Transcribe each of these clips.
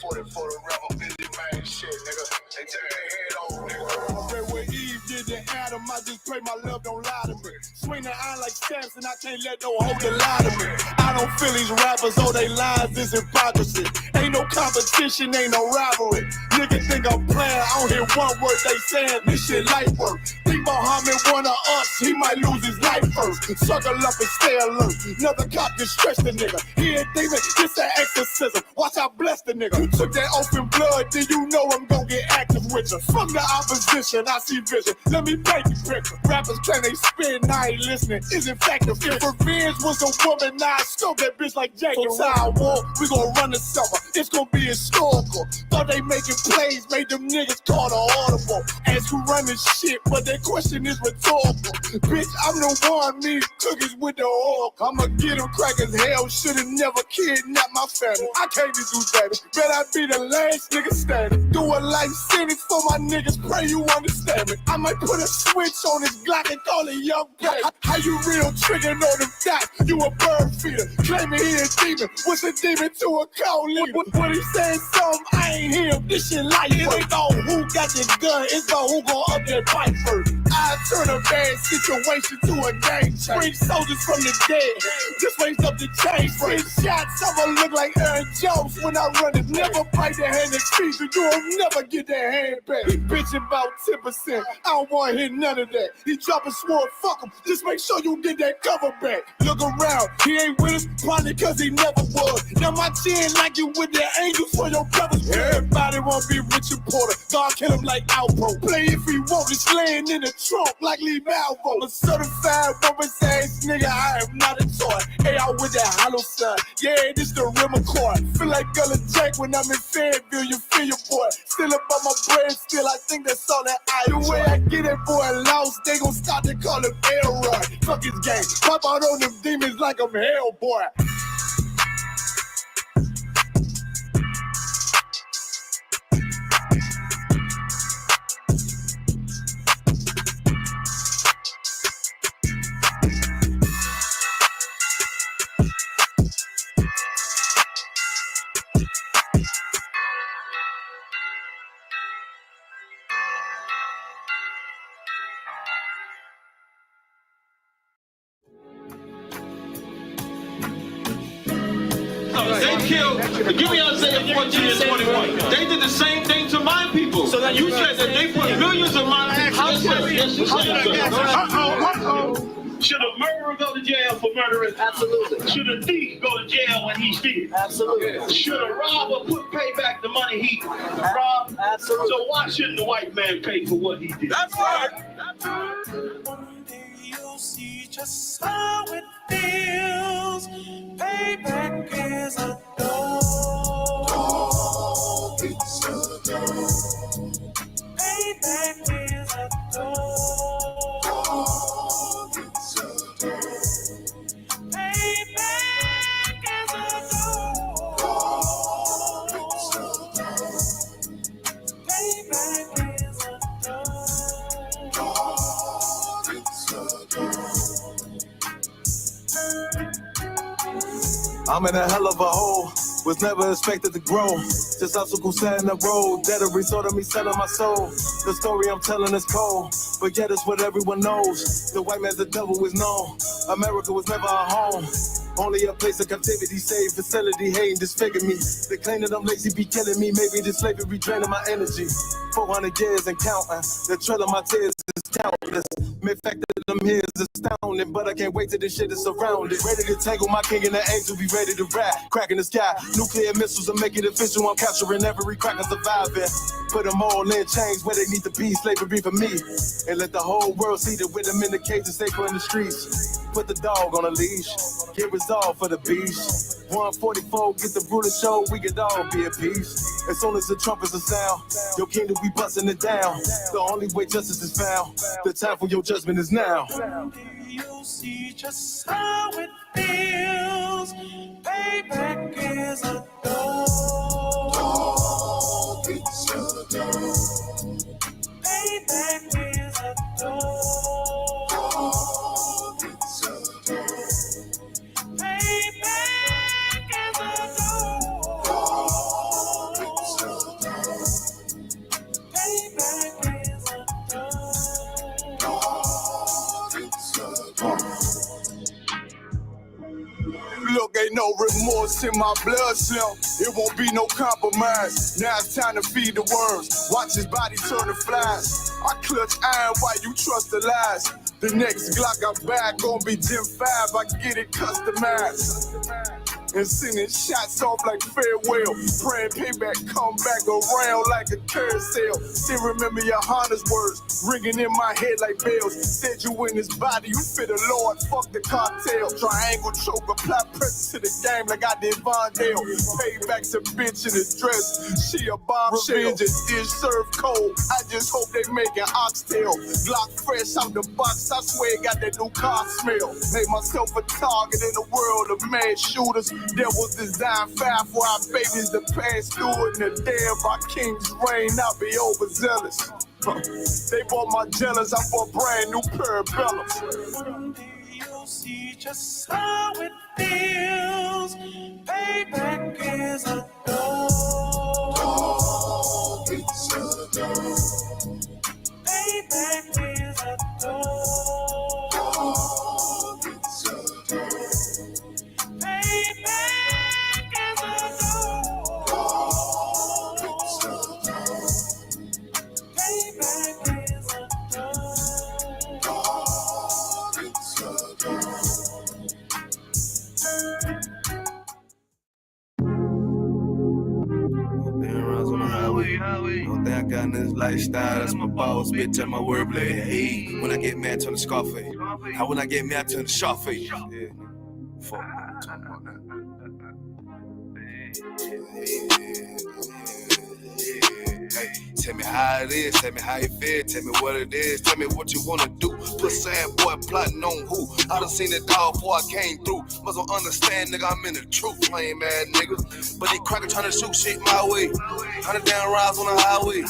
40 for the rapper, Billy man shit, nigga. They turn their head over, nigga. Red with Eve did the Adam, I just pray my love don't lie to me. Swing the iron like stamps and I can't let no hoe lie to me. I don't feel these rappers, oh they lies is hypocrisy. Ain't no competition, ain't no rivalry. Niggas think I'm playing, I don't hear one word they saying, this shit light work. Think Muhammad one of us, he might lose his life first. Suckle up and stay alert. Another cop can stretch the nigga. He ain't demon, it's an exorcism. Watch I bless the nigga. You took that open blood, then you know I'm gonna get active with you. From the opposition, I see vision. Let me paint the picture. Rappers claim they spit and I ain't listening. Is effective. If revenge was a woman, now I scope that bitch like Jake. So I war, we gon' run the summer. It's gon' be historical. Thought they making plays, made them niggas call the audible. Ask who run this shit, but that question is rhetorical. Bitch, I'm the one, me cookies with the oil. I'ma get them crackers, hell, should've never kidnapped my family. I can't be do that. Bet I be the last nigga standing. Do a life sentence for my niggas, pray you understand me. I might put a switch on this Glock and call it young pay. How you real trigger on them dots? You a bird feeder, claiming he a demon. What's a demon to a cold leader? When he says something, I ain't hear this shit like it ain't all who got the gun, it's all who gon' up that fight first. I turn a bad situation to a game change. Bring soldiers from the dead, just raise up the change. Bring shots, I'ma look like Aaron Jones when I run it. Never bite the hand that feeds you, you'll never get that hand back. He bitching about 10%, I don't wanna hear none of that. He dropping sword, fuck him, just make sure you get that cover back. Look around, he ain't with us, probably cause he never was. Now my chin like you with the angels for your brothers. Everybody wanna be Richard Porter, God kill him like Alpo. Play if he want, it's laying in the trunk like Lee Malvo. I'm a certified woman's ass nigga, I am not a toy. Hey, I with that hollow son, yeah, this the rim accord. Feel like Gullah Jack when I'm in Fayetteville, you feel your boy. Still up on my bread, still I think that's all that I do. The way I get that boy lost, they gon' start to call him Elroy. Fuck his game, pop out on them demons like I'm Hellboy. They killed, give me Isaiah 14 and 21. They did the same thing to my people. So that you said that they put millions of my houses. Should a murderer go to jail for murdering? Absolutely. Should a thief go to jail when he steals? Absolutely. Should a robber pay back the money he robbed? Absolutely. So why shouldn't the white man pay for what he did? That's right. One day you'll see just how it feels. Payback is a door. It's a door. Payback is a door. It's a door. Payback is a door. It's a door. Payback is a door. It's a door. I'm in a hell of a hole, was never expected to grow. Just obstacles set in the road, that a result of me selling my soul. The story I'm telling is cold, but yet it's what everyone knows. The white man's the devil is known. America was never our home. Only a place of captivity, safe facility, hating, disfigure me. They claim that I'm lazy, be killing me. Maybe this slavery draining my energy. 400 years and counting. The trail of my tears is countless. Main fact that I'm here is astounding, but I can't wait till this shit is surrounded. Ready to tangle my king and the angel, be ready to rap. Crack in the sky, nuclear missiles are making it official. I'm capturing every crack and surviving. Put them all in chains where they need to be. Slavery for me, and let the whole world see that with them in the cage and safer in the streets. Put the dog on a leash, get resolved for the beast. 144, get the brutal show, we could all be at peace. As soon as the trumpets are sound, your kingdom we busting it down. The only way justice is found, the time for your judgment is now. One day you'll see just how it feels. Payback is a door. It's a door. Payback is a door. It's a door. Payback is a door. remorse in my blood cell. It won't be no compromise. Now it's time to feed the worms. Watch his body turn to flies. I clutch iron while you trust the lies. The next Glock I buy gon' be Gen 5. I get it customized. And sending shots off like farewell. Praying payback come back around like a carousel. Still remember your Honda's words ringing in my head like bells. Said you in his body, you fit the Lord, fuck the cartel. Triangle choke, apply pressure to the game like I did Vondale. Payback's a bitch in a dress, she a bombshell. Revenge is dish served cold, I just hope they making oxtail. Glock fresh out the box, I swear it got that new car smell. Made myself a target in a world of mad shooters. There was design 5 for our babies to pass through it. And the day of our king's reign, I'll be overzealous. They bought my jealous, I bought brand new parabellums. Someday you'll see just how it feels. Payback is a dog. It's a dog. Payback is a dog. It's a dog. Payback is a dog. It's a dog. Payback is a dog. It's a dog. One thing I got in this lifestyle, that's my boss, bitch, and my wordplay. Hey, when I get mad, turn the Scarface. How when I get mad, turn the Sharface. Yeah, fuck. Hey, tell me how it is, tell me how you feel, tell me what it is, tell me what you wanna do. Put sad boy plotting on who? I done seen it all before I came through. Must don't understand, nigga, I'm in the truth, lame ass nigga. But they cracker trying to shoot shit my way. 100 down rides on the highway.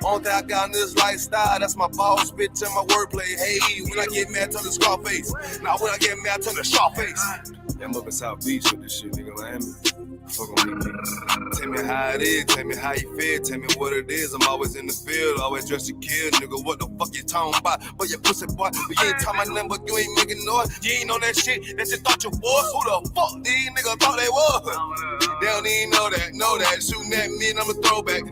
Only thing I got in this lifestyle, that's my boss, bitch, and my wordplay. Hey, when I get mad, turn the Scarface. Now when I get mad, turn the Sharface. I'm up in South Beach with this shit, nigga, Miami. Fuck on me, nigga. Tell me how it is, tell me how you feel, tell me what it is. I'm always in the field, always dressed to kill, nigga. What the fuck you talking about? But your pussy boy, but you ain't talking about nothing, but you ain't making noise. You ain't on that shit, that you thought you was. Who the fuck these niggas thought they was? They don't even know that. Shooting at me and I'm a throwback.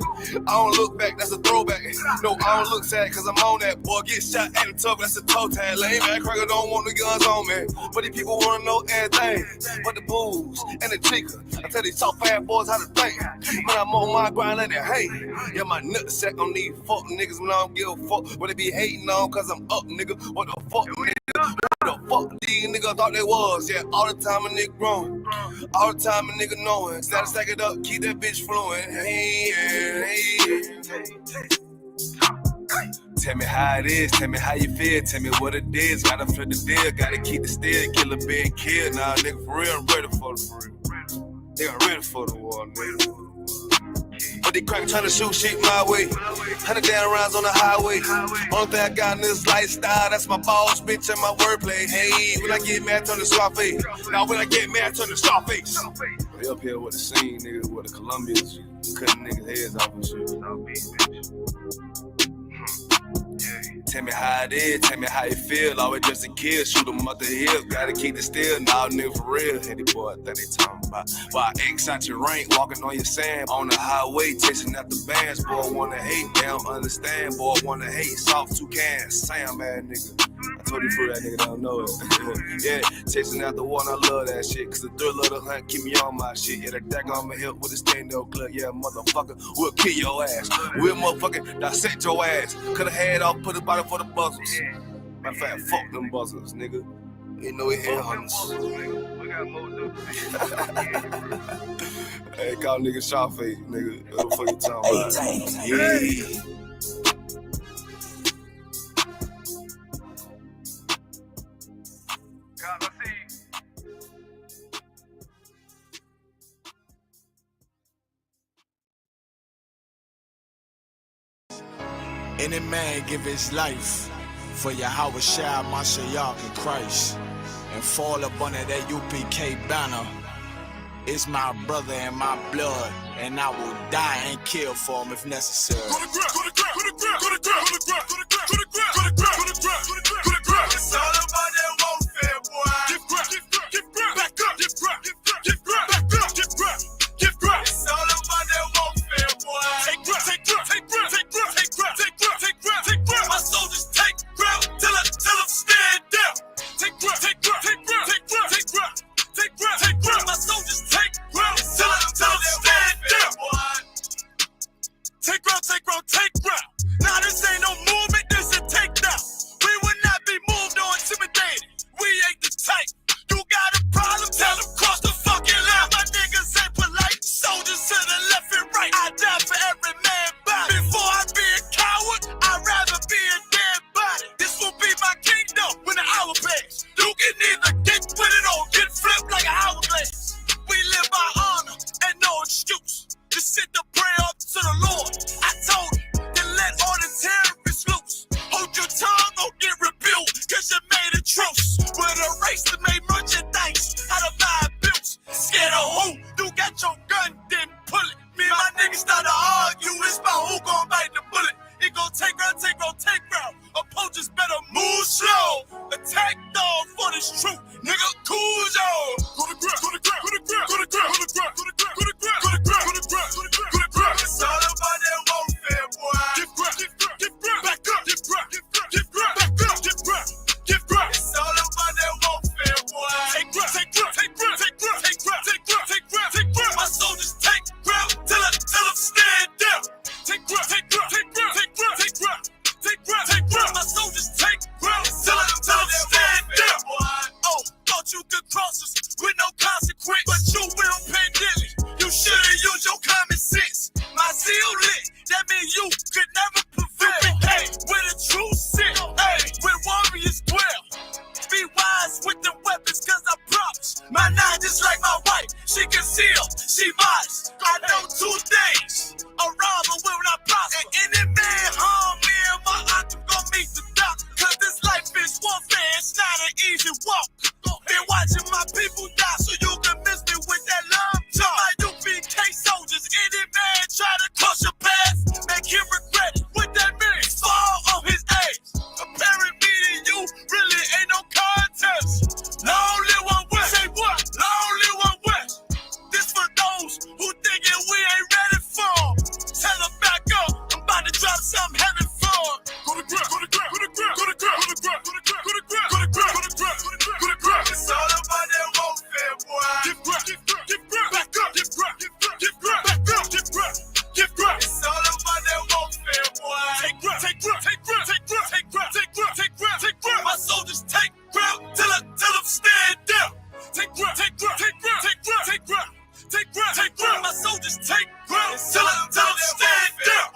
I don't look back, that's a throwback. No, I don't look sad, cause I'm on that. Boy, get shot at the top, that's a toe tag. Lame ass cracker don't want the guns on me. But these people wanna know everything. But the booze and the chica. I tell these soft ass boys how to think. But I'm on my grind like that, hey. Yeah, my nutsack on these fuck niggas, man, I don't give a fuck what they be hating on, cause I'm up, nigga. What the fuck, nigga? What the fuck these niggas thought they was? Yeah, all the time a nigga growing. All the time a nigga knowing. Gotta stack it up, keep that bitch flowing. Hey. Tell me how it is, tell me how you feel, tell me what it is. Gotta flip the deal, gotta keep the steel, kill a big kid. Nah, nigga, for real, I'm ready for the real. Nigga, ready for the war, nigga. But they crack trying to shoot shit my way. 100 down rounds on the highway. Only thing I got in this lifestyle, that's my boss, bitch, and my wordplay. Hey, when I get mad, turn the Scarface. Now when I get mad, turn the Scarface. They up here with the scene, niggas, with the Colombians, cutting niggas' heads off and shit. Tell me how it is, tell me how you feel. Always just a kid, shoot 'em up the hill. Gotta keep it still, nah, nigga, for real. Hey, the boy, I think they talking about. Why X out your rank, walking on your sand. On the highway, chasing out the bands. Boy, wanna hate, they don't understand. Boy, wanna hate, soft two cans. Sam, man, nigga. I told you for that nigga, don't know it. Yeah, chasing out the one, I love that shit. Cause the thrill of the hunt keep me on my shit. Yeah, the deck on my hip with the stand-up clip. Yeah, motherfucker, we'll kill your ass. We'll motherfucking dissect your ass. Cut a head off, put a body for the buzzers. Matter of fact, fuck them buzzers, nigga. Ain't no head hunters. Hey, call nigga Sharface, nigga. What the fuck you talking about? Yeah. Any man give his life for Yahweh Shai, Mashiach, and Christ, and fall up under that UPK banner. It's my brother and my blood, and I will die and kill for him if necessary. It's all about that warfare, boy. Back up, back up. It's not an easy walk. Been watching my people die so you can miss me with that love talk. My UPK soldiers, any man try to cross your path, make him regret it. What that means? Fall on his ass. Comparing me to you really ain't no contest. Long live one West. Say what? Long live one West. This for those who thinking we ain't ready for. Tell them back up. I'm about to drop something heavy for. Go to grip, go to grip, go to grip, go to grip, go to grip, go to grip, go to grip, go to grip, go to grip, go to grip. It's all about that warfare, boy. Give grip, give grip, back up, give grip, give grip, back up, give grip, give grip. It's all about that warfare, boy. Take grip, take grip, take grip, take grip, take grip, take grip, take grip, take grip. My soldiers take grip till them stand down. Take grip, take grip, take grip, take grip, take grip, take grip, take grip. My soldiers take grip till them stand down.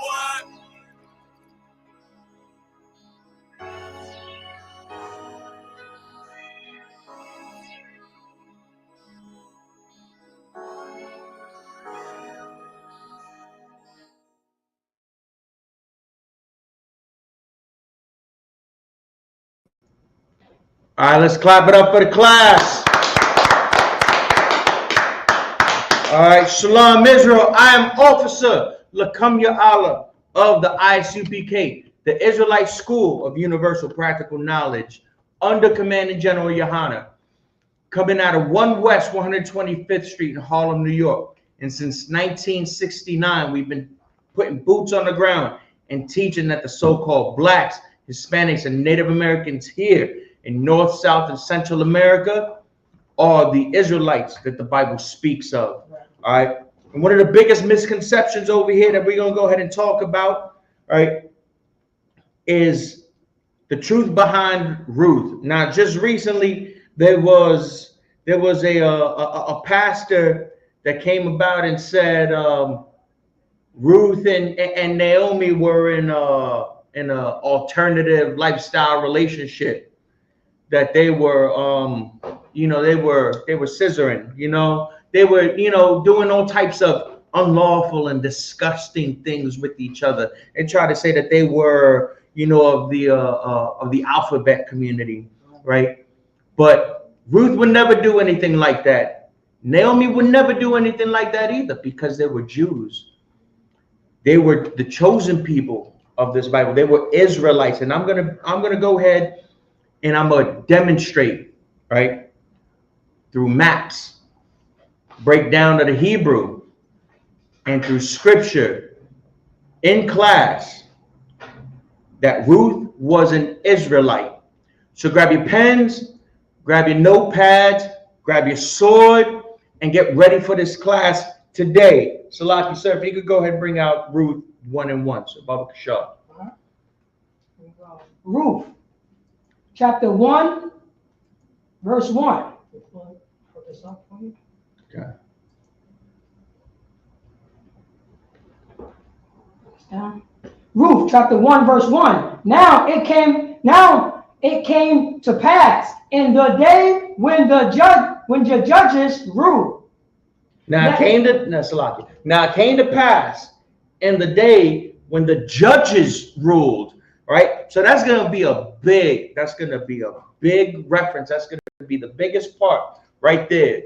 All right, let's clap it up for the class. All right, Shalom Israel. I am Officer Lakumya Allah of the ISUPK, the Israelite School of Universal Practical Knowledge, under Commanding General Yohana, coming out of 1 West 125th Street in Harlem, New York. And since 1969, we've been putting boots on the ground and teaching that the so-called blacks, Hispanics, and Native Americans here in North, South, and Central America are the Israelites that the Bible speaks of. All right. And one of the biggest misconceptions over here that we're going to go ahead and talk about, all right, is the truth behind Ruth. Now, just recently, there was a pastor that came about and said Ruth and Naomi were in an alternative lifestyle relationship. That they were, they were scissoring, they were, doing all types of unlawful and disgusting things with each other, and try to say that they were, of the alphabet community, right? But Ruth would never do anything like that. Naomi would never do anything like that either, because they were Jews. They were the chosen people of this Bible. They were Israelites, and I'm gonna go ahead. And I'm going to demonstrate, right, through maps, break down to the Hebrew, and through scripture in class that Ruth was an Israelite. So grab your pens, grab your notepads, grab your sword, and get ready for this class today. Salaki, sir, if you could go ahead and bring out Ruth 1 and 1. So Baba Kashar. Ruth. Chapter 1, verse 1. Okay. Ruth, chapter 1, verse 1. Now it came to pass in the day when the judges ruled. Now it came to pass in the day when the judges ruled. Right, so that's gonna be a big reference. That's gonna be the biggest part right there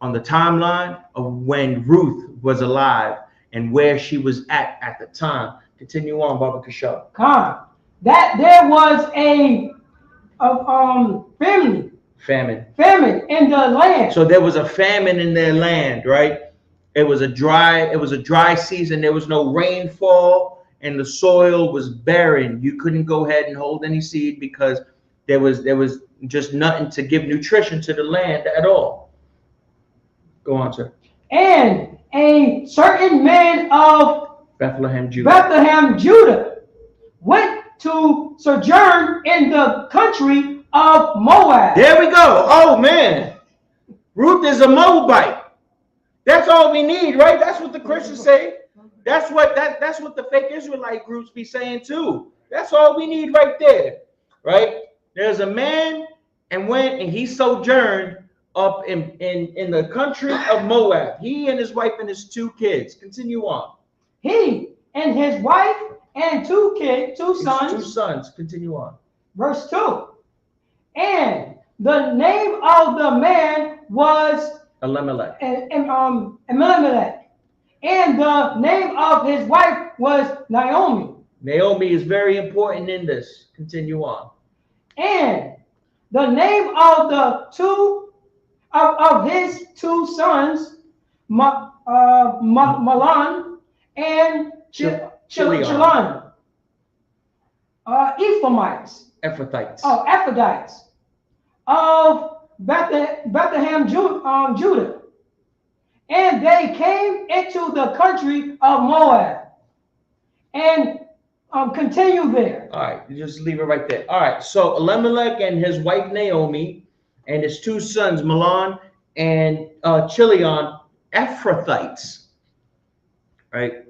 on the timeline of when Ruth was alive and where she was at the time. Continue on, Baba Kashab. That there was a famine in the land. So there was a famine in their land, right? It was a dry season. There was no rainfall. And the soil was barren. You couldn't go ahead and hold any seed because there was just nothing to give nutrition to the land at all. Go on, sir. And a certain man of Bethlehem, Judah, went to sojourn in the country of Moab. There we go. Oh man, Ruth is a Moabite. That's all we need, right? That's what the Christians say. That's what the fake Israelite groups be saying too. That's all we need right there, right? There's a man and went and he sojourned up in the country of Moab. He and his wife and his 2 kids. Continue on. He and his wife and 2 sons. 2 sons. Continue on. Verse 2. And the name of the man was Elimelech. Elimelech. And the name of his wife was Naomi. Naomi is very important in this. Continue on. And the name of the of his two sons, Mahlon and Chilion, Ephraimites. Ephrathites. Oh, Ephrodites of Bethlehem, Judah. And they came into the country of Moab and continue there. All right, you just leave it right there. All right, so Elimelech and his wife Naomi and his two sons Mahlon and Chilion, Ephrathites, right,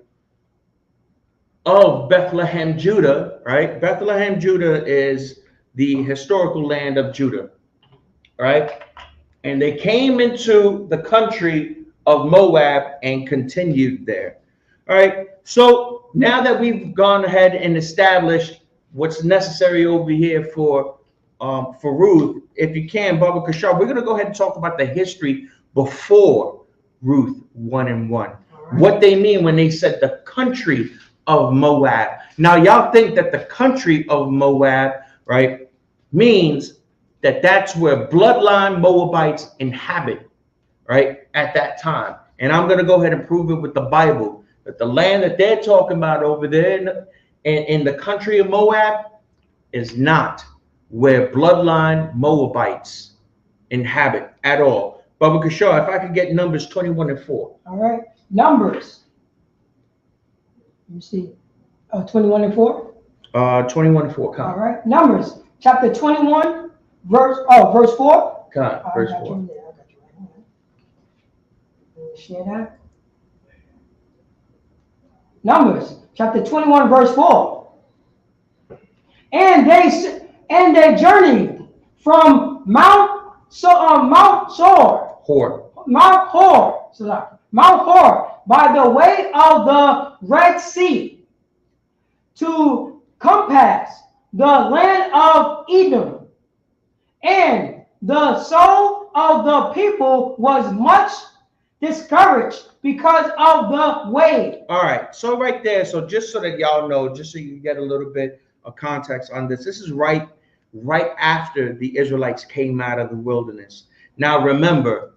of Bethlehem, Judah, right? Bethlehem, Judah is the historical land of Judah, right? And they came into the country of Moab and continued there. All right, so now that we've gone ahead and established what's necessary over here for Ruth, if you can, Baba Kashar, we're going to go ahead and talk about the history before Ruth 1 and 1. Right. What they mean when they said the country of Moab. Now, y'all think that the country of Moab, right, means that that's where bloodline Moabites inhabit, right, at that time. And I'm going to go ahead and prove it with the Bible, that the land that they're talking about over there in the country of Moab is not where bloodline Moabites inhabit at all. Baba Kishore, if I could get Numbers 21 and 4. All right. Numbers. You see 21 and 4? 21 and 4. Come. All right. Numbers chapter 21, verse 4. Come. Verse 4. I got you right here. Share that. Numbers chapter 21, verse 4. And they journeyed from Mount Hor by the way of the Red Sea to compass the land of Edom. And the soul of the people was much discouraged because of the way. All right, so right there, so just so that y'all know, just so you get a little bit of context on this, this is right after the Israelites came out of the wilderness. Now remember,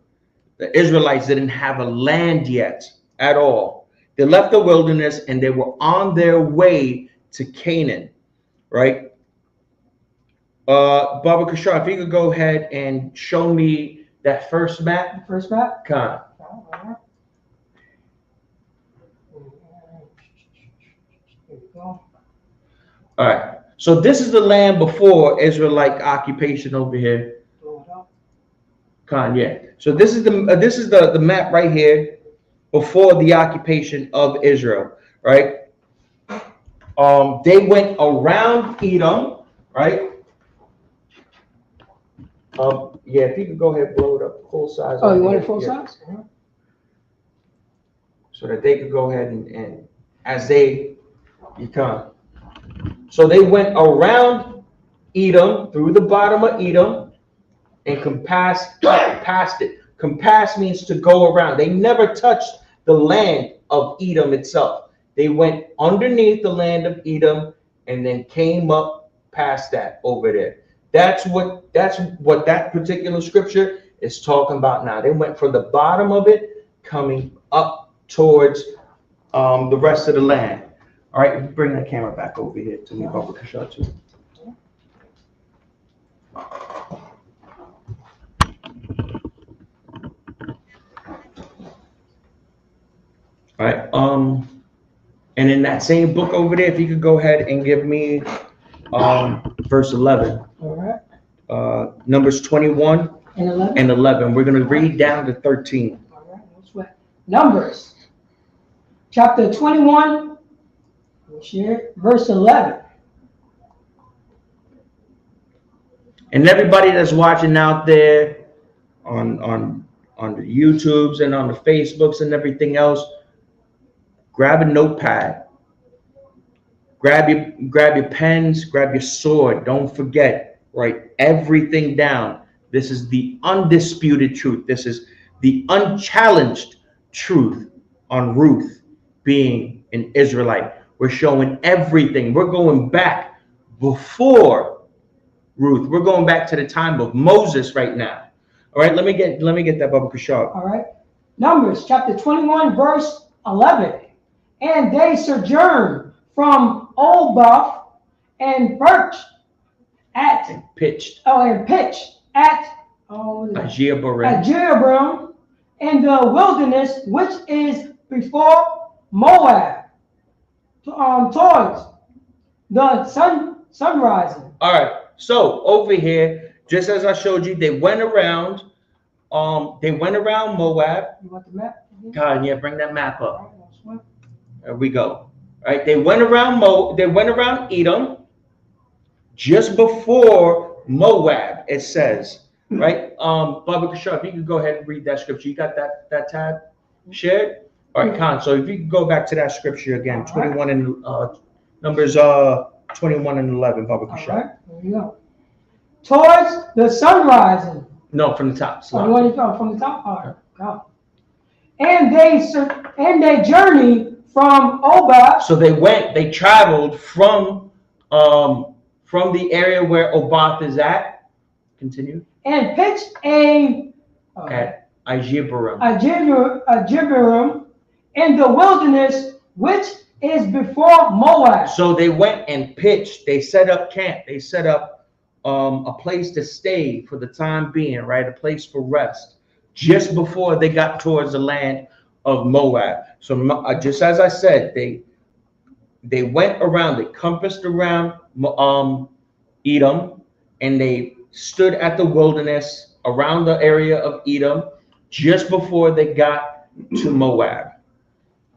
the Israelites didn't have a land yet at all. They left the wilderness and they were on their way to Canaan, right? Baba Kashar, if you could go ahead and show me that first map. First map? Come. Here we go. All right. So this is the land before Israelite occupation over here. Yeah. So this is the map right here before the occupation of Israel, right? They went around Edom, right? Yeah, if you could go ahead and blow it up full size. Oh, you want it full size? Yeah. So that they could go ahead and as they become. So they went around Edom, through the bottom of Edom, and compassed past it. Compass means to go around. They never touched the land of Edom itself. They went underneath the land of Edom and then came up past that over there. That's what that particular scripture is talking about now. They went from the bottom of it coming up towards the rest of the land. All right, bring that camera back over here to me, Baba Kashar, too. All right, and in that same book over there, if you could go ahead and give me verse 11. All right. Numbers 21 and 11. We're going to read down to 13. All right, no sweat. Numbers chapter 21. Verse 11. And everybody that's watching out there on the YouTubes and on the Facebooks and everything else, grab a notepad, grab your pens, grab your sword. Don't forget, write everything down. This is the undisputed truth. This is the unchallenged truth on Ruth being an Israelite. We're showing everything. We're going back before Ruth. We're going back to the time of Moses right now. All right, let me get that, Baba Kashab. All right. Numbers chapter 21, verse 11. And they sojourned from Oboth and pitched at Jeroboam in the wilderness, which is before Moab, towards the sunrising. All right. So over here, just as I showed you, they went around. They went around Moab. You want the map? God, yeah, bring that map up. There we go. All right. They went around They went around Edom. Just before Moab, it says, right? Baba Kashab, if you could go ahead and read that scripture. You got that tab shared? All right, Khan. So if you could go back to that scripture again, 21 and Numbers 21 and 11, Baba Kashab. All right, there you go. Towards the sunrising. No, from the top. Oh, you want to go from the top? All right, go. And they journeyed from Oboth. So they traveled from the area where Oboth is at. Continue. And pitched at Jeroboam in the wilderness, which is before Moab. So they went and pitched. They set up camp. They set up a place to stay for the time being, right? A place for rest, just before they got towards the land of Moab. So just as I said, they went around. They compassed around Edom, and they stood at the wilderness around the area of Edom just before they got to Moab.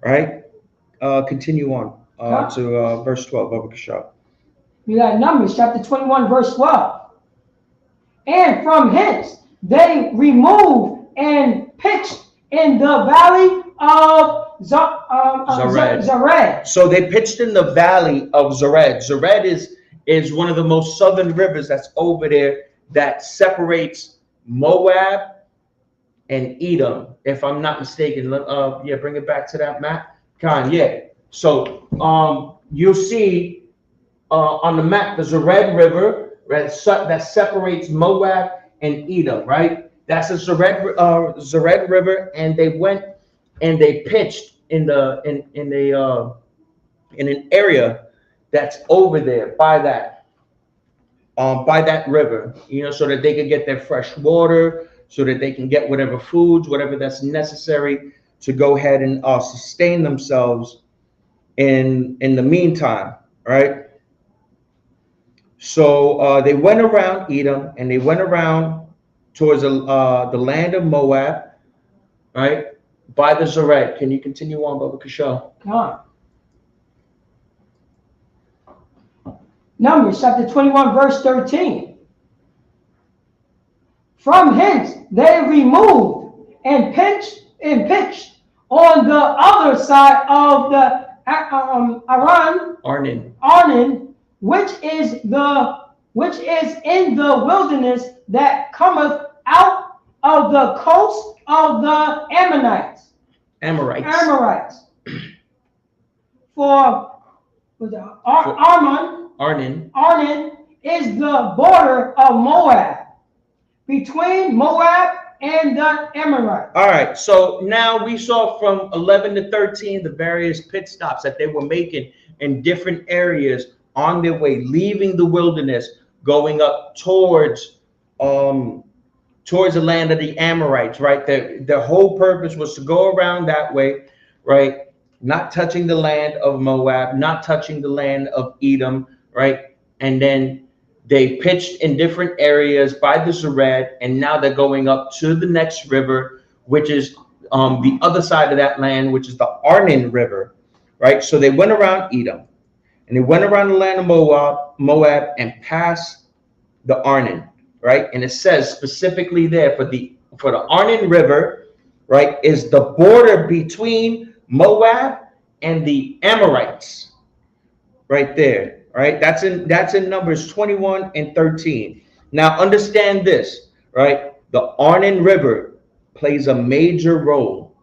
Right? Continue on to verse 12, Baba Kashab. We got Numbers chapter 21, verse 12. And from hence they removed and pitched in the valley of Zered. So they pitched in the valley of Zered. Zered is one of the most southern rivers that's over there that separates Moab and Edom, if I'm not mistaken. Yeah, bring it back to that map. Khan, yeah. So you'll see on the map the Zered River, right, that separates Moab and Edom, right? That's the Zered River, and they went and they pitched in an area that's over there by that river, so that they can get their fresh water, so that they can get whatever foods, whatever that's necessary to go ahead and sustain themselves in the meantime, right? So they went around Edom, and they went around towards the land of Moab, right, by the Zered. Can you continue on, Baba Kashal? Come on. Numbers chapter 21, verse 13. From hence they removed and pitched on the other side of the Arnon, which is in the wilderness that cometh out of the coast of the Amorites. For Arnon is the border of Moab, between Moab and the Amorites. All right, so now we saw from 11 to 13 the various pit stops that they were making in different areas on their way, leaving the wilderness, going up towards the land of the Amorites, right? Their whole purpose was to go around that way, right? Not touching the land of Moab, not touching the land of Edom, right? And then they pitched in different areas by the Zered, and now they're going up to the next river, which is the other side of that land, which is the Arnon River, right? So they went around Edom, and they went around the land of Moab and passed the Arnon, right? And it says specifically there for the Arnon River, right, is the border between Moab and the Amorites, right there. right? That's in Numbers 21 and 13. Now understand this, right? The Arnon River plays a major role,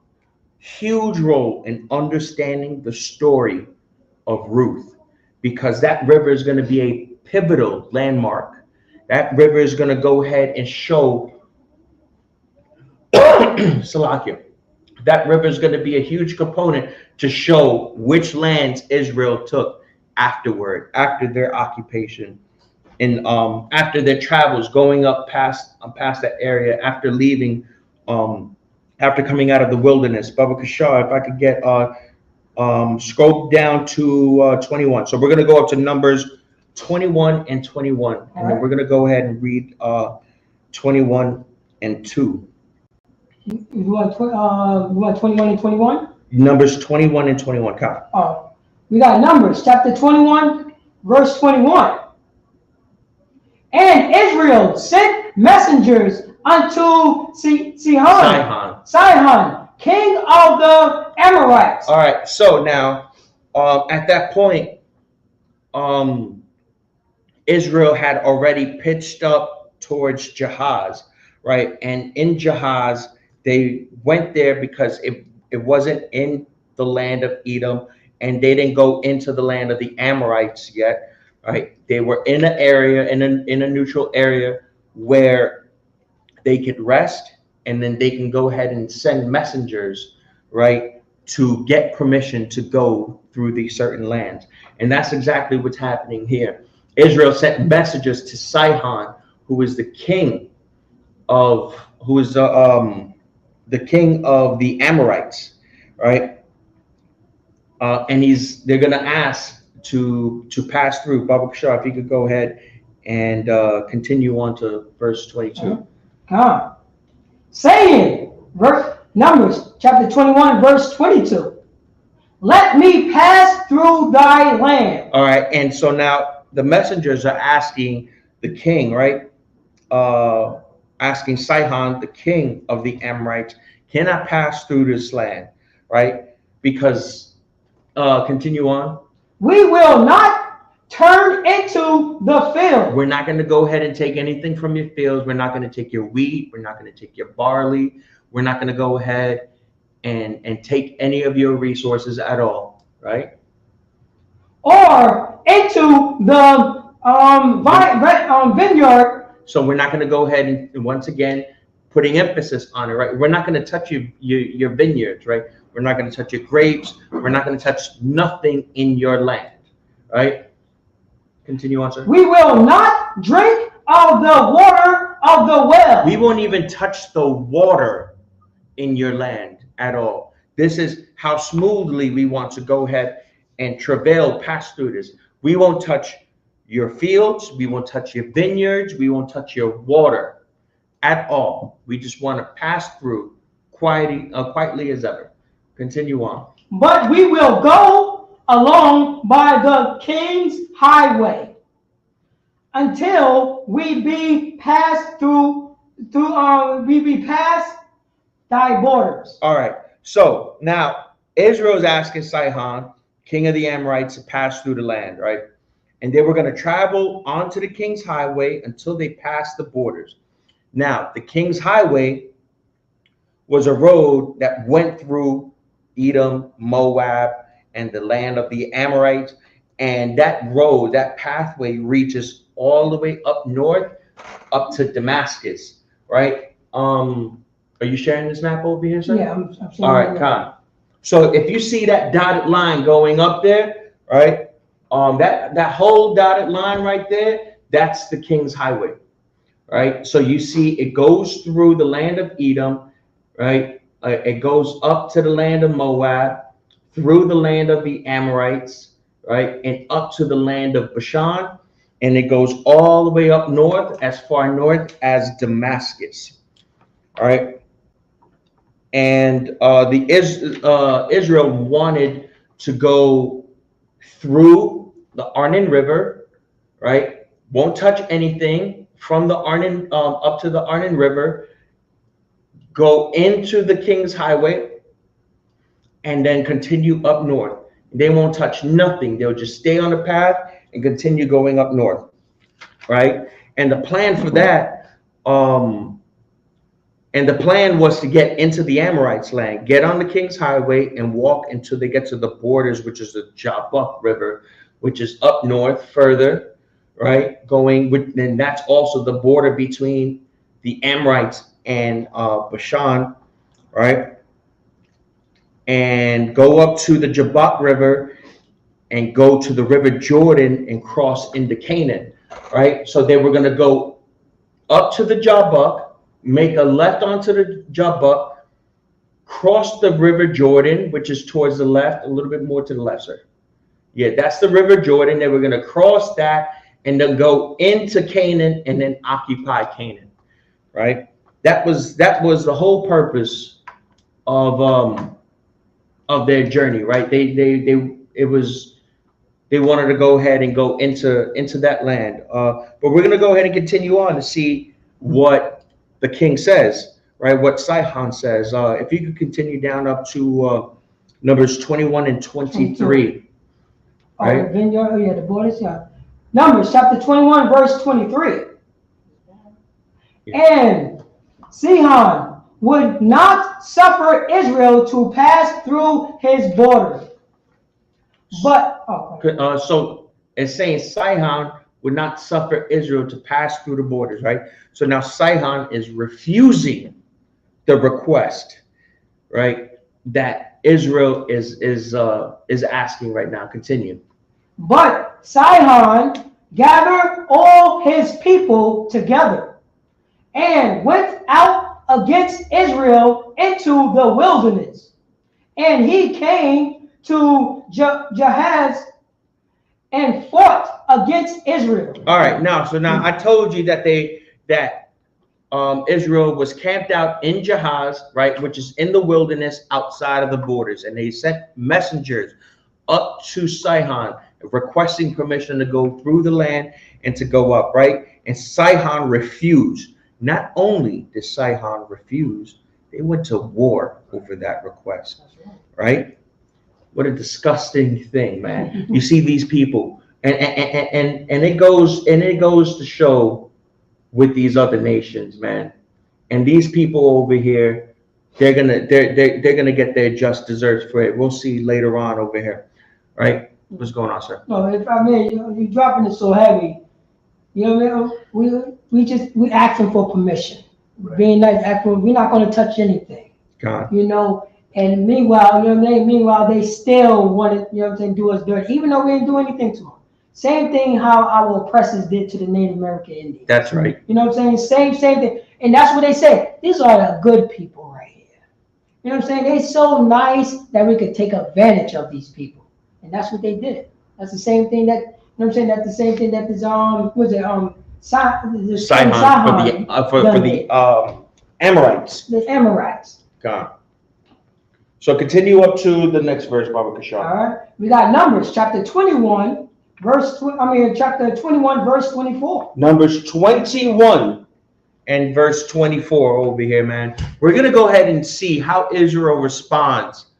huge role in understanding the story of Ruth, because that river is going to be a pivotal landmark. That river is going to go ahead and show Salakia. That river is going to be a huge component to show which lands Israel took afterward, after their occupation, and after their travels going up past that area, after leaving, after coming out of the wilderness. Baba Kashar, if I could get scroll down to 21. So we're going to go up to Numbers 21 and 21, and then we're going to go ahead and read 21 and 2. You want 21 and 21? Numbers 21 and 21. Come. We got Numbers chapter 21, verse 21. And Israel sent messengers unto Sihon, king of the Amorites. All right. So now, at that point, Israel had already pitched up towards Jahaz, right? And in Jahaz, they went there because it wasn't in the land of Edom, and they didn't go into the land of the Amorites yet, right? They were in an area, in a neutral area where they could rest, and then they can go ahead and send messengers, right, to get permission to go through these certain lands. And that's exactly what's happening here. Israel sent messages to Sihon, who is the king of the Amorites, right? And they're gonna ask to pass through. Baba Kashar, if you could go ahead and continue on to verse 22. Saying, Numbers chapter 21, verse 22. Let me pass through thy land. All right, and so now the messengers are asking the king, right? Asking Sihon, the king of the Amorites, can I pass through this land, right? Because, continue on. We will not turn into the field. We're not going to go ahead and take anything from your fields. We're not going to take your wheat. We're not going to take your barley. We're not going to go ahead and take any of your resources at all, right? Or into the vineyard. So we're not going to go ahead and, once again, putting emphasis on it, right? We're not going to touch your vineyards, right? We're not going to touch your grapes. We're not going to touch nothing in your land, right? Continue on, sir. We will not drink of the water of the well. We won't even touch the water in your land at all. This is how smoothly we want to go ahead and travail pass through this. We won't touch your fields. We won't touch your vineyards. We won't touch your water at all. We just want to pass through quietly as ever. Continue on. But we will go along by the king's highway until we be passed through thy borders. All right. So now Israel is asking Sihon, king of the Amorites, to pass through the land, right? And they were going to travel onto the king's highway until they passed the borders. Now, the king's highway was a road that went through Edom, Moab, and the land of the Amorites. And that road, that pathway reaches all the way up north, up to Damascus, right? Are you sharing this map over here, sir? Yeah, I'm all right, Khan. So if you see that dotted line going up there, right? That whole dotted line right there, that's the king's highway, right? So you see it goes through the land of Edom, right? It goes up to the land of Moab, through the land of the Amorites, right? And up to the land of Bashan. And it goes all the way up north, as far north as Damascus, all right? And Israel wanted to go through the Arnon River, right? Won't touch anything from the Arnon up to the Arnon River, go into the King's Highway, and then continue up north. They won't touch nothing. They'll just stay on the path and continue going up north, right? And the plan for that, and the plan was to get into the Amorites' land, get on the King's Highway, and walk until they get to the borders, which is the Jabbok River, which is up north further, right? Going with, and that's also the border between the Amorites and Bashan, right? And go up to the Jabbok River and go to the River Jordan and cross into Canaan, right? So they were going to go up to the Jabbok, make a left onto the Jabbok, cross the River Jordan, which is towards the left, a little bit more to the left, sir. Yeah, that's the River Jordan. They were going to cross that and then go into Canaan and then occupy Canaan, right? That was the whole purpose of their journey, right? They wanted to go ahead and go into that land. But we're going to go ahead and continue on to see what the king says, right? What Sihon says. If you could continue down up to Numbers 21 and 23. Right? Yeah, the borders, yeah. Numbers chapter 21, verse 23. And Sihon would not suffer Israel to pass through his border. But so it's saying Sihon would not suffer Israel to pass through the borders, right? So now Sihon is refusing the request, right, that Israel is asking right now. Continue. But Sihon gathered all his people together and went out against Israel into the wilderness. And he came to Jahaz and fought against Israel. All right, now I told you that Israel was camped out in Jahaz, right, which is in the wilderness outside of the borders, and they sent messengers up to Sihon requesting permission to go through the land and to go up, right? And Sihon refused. Not only did Sihon refuse, they went to war over that request, right? What a disgusting thing, man. You see these people, and it goes to show with these other nations, man. And these people over here, they're gonna get their just desserts for it. We'll see later on over here, right? What's going on, sir? No, if I mean, you're dropping it so heavy. You know what I mean? We asking for permission. Right. Being nice, we're not going to touch anything. God. You know, and meanwhile, you know what I mean? Meanwhile, they still want to, you know what I'm saying, do us dirty, even though we didn't do anything to them. Same thing how our oppressors did to the Native American Indians. That's right. You know what I'm saying? Same thing. And that's what they say. These are the good people right here. You know what I'm saying? They're so nice that we could take advantage of these people. And that's what they did. That's the same thing that, you know what I'm saying? That's the same thing that this Sihon for the Amorites. The Amorites. God. So continue up to the next verse, Baba Kashar. All right. We got Numbers chapter 21, chapter 21, verse 24. Numbers 21 and verse 24 over here, man. We're gonna go ahead and see how Israel responds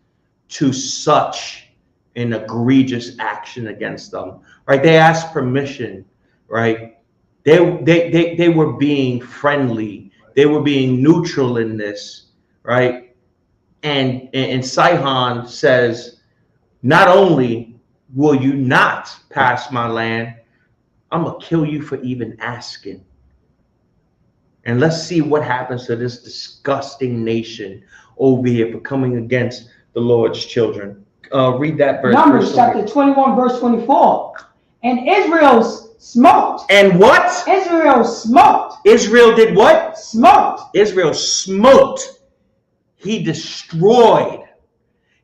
to such an egregious action against them, right? They asked permission, right? They were being friendly. They were being neutral in this, right? And Sihon says, not only will you not pass my land, I'm gonna kill you for even asking. And let's see what happens to this disgusting nation over here for coming against the Lord's children. Read that verse. Numbers chapter 21, verse 24. And Israel smoked. And what? Israel smoked. Israel did what? Smoked. Israel smoked. He destroyed.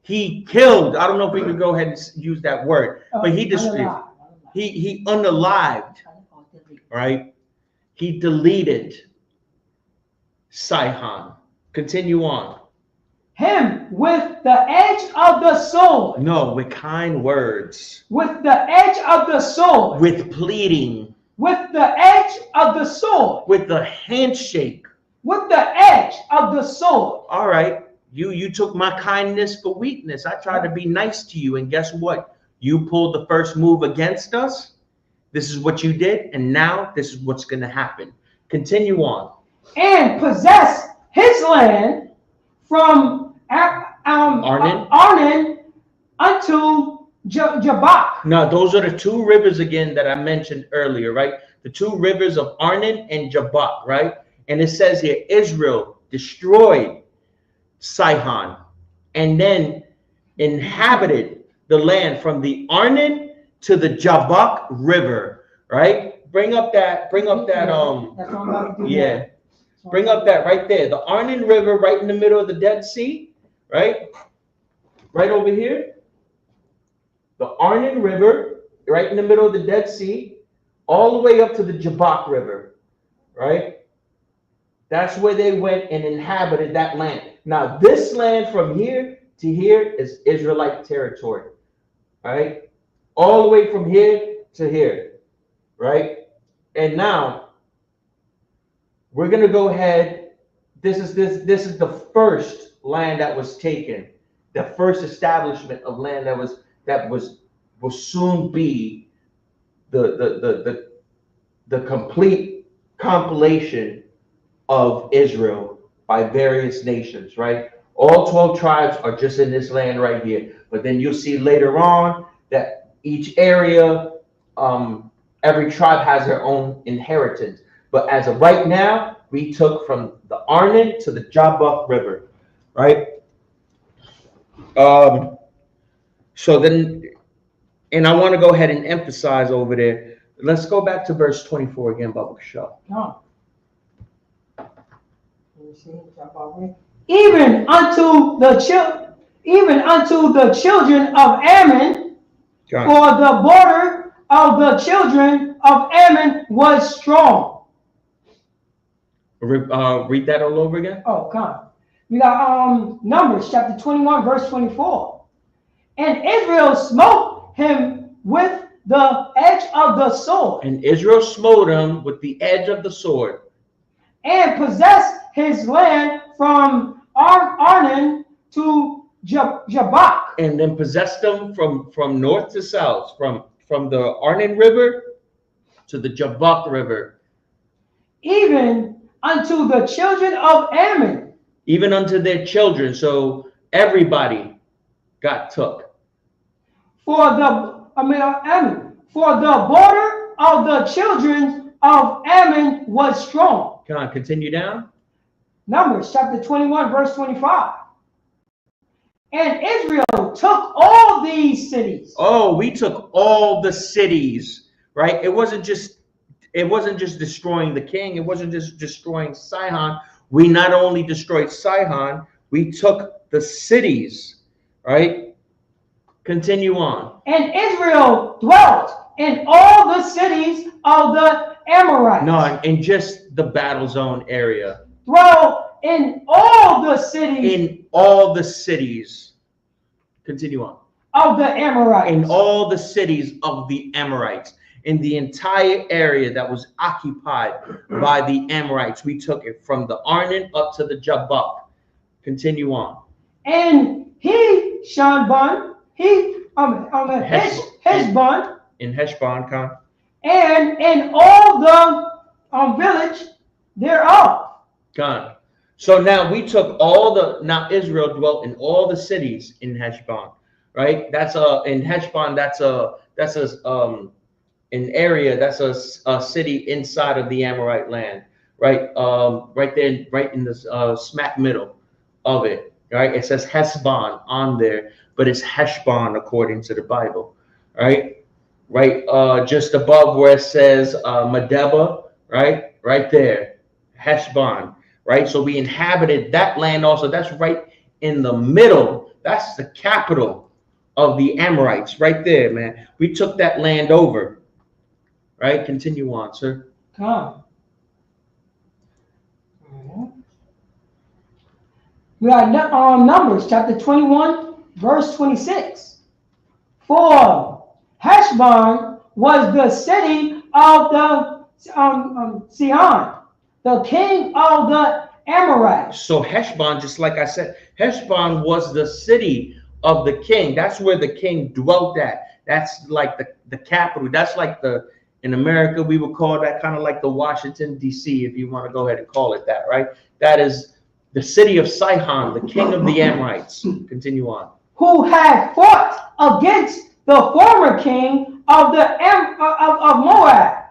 He killed. I don't know if we could go ahead and use that word, but he destroyed. He unalived. Right? He deleted Sihon. Continue on. Him with the edge of the sword. No, with kind words. With the edge of the sword. With pleading. With the edge of the sword. With the handshake. With the edge of the sword. All right. You took my kindness for weakness. I tried to be nice to you, and guess what? You pulled the first move against us. This is what you did, and now this is what's going to happen. Continue on. And possess his land from Arnon unto Jabbok. Now, those are the two rivers again that I mentioned earlier, right? The two rivers of Arnon and Jabbok, right? And it says here, Israel destroyed Sihon and then inhabited the land from the Arnon to the Jabbok River, right? Bring up that, yeah. Bring up that right there. The Arnon River right in the middle of the Dead Sea, right? Right over here. The Arnon River right in the middle of the Dead Sea, all the way up to the Jabbok River, right? That's where they went and inhabited that land. Now, this land from here to here is Israelite territory, right? All the way from here to here, right? And now we're gonna go ahead. This is the first land that was taken, the first establishment of land that will soon be the complete compilation of Israel by various nations, right? All 12 tribes are just in this land right here. But then you'll see later on that each area, every tribe has their own inheritance. But as of right now, we took from the Arnon to the Jabbok River, right? So then, and I want to go ahead and emphasize over there. Let's go back to verse 24 again, Baba Shah. No. Even unto the children of Ammon, for the border of the children of Ammon was strong. Read that all over again. Oh, come on. We got Numbers chapter 21, verse 24. And Israel smote him with the edge of the sword. And Israel smote him with the edge of the sword. And possessed his land from Arnon to Jabbok. And then possessed them from north to south, from the Arnon River to the Jabbok River. Even unto the children of Ammon. Even unto their children. So everybody got took. Ammon. For the border of the children of Ammon was strong. Come on, continue down. Numbers chapter 21, verse 25. And Israel took all these cities. Oh, we took all the cities, right? It wasn't just destroying the king. It wasn't just destroying Sihon. We not only destroyed Sihon, we took the cities, right? Continue on. And Israel dwelt in all the cities of the Amorites. No, in just the battle zone area. Dwelt in all the cities. In all the cities. Continue on. Of the Amorites. In all the cities of the Amorites. In the entire area that was occupied by the Amorites. We took it from the Arnon up to the Jabbok. Continue on. And Heshbon, Heshbon. In Heshbon, Khan. And in all the village thereof. Khan. So now we took now Israel dwelt in all the cities in Heshbon, right? In Heshbon, that's an area, that's a city inside of the Amorite land, right? Right there, right in the smack middle of it, right? It says Heshbon on there, but it's Heshbon according to the Bible, right? Right, just above where it says Medeba, right? Right there, Heshbon, right? So we inhabited that land also. That's right in the middle. That's the capital of the Amorites, right there, man. We took that land over. Right, continue on, sir. Come. We got Numbers chapter 21, verse 26. For Heshbon was the city of the Sihon, the king of the Amorites. So Heshbon, just like I said, Heshbon was the city of the king. That's where the king dwelt at. That's like the capital. That's like the In America, we would call that kind of like the Washington, D.C., if you want to go ahead and call it that, right? That is the city of Sihon, the king of the Amorites. Continue on. Who had fought against the former king of of Moab,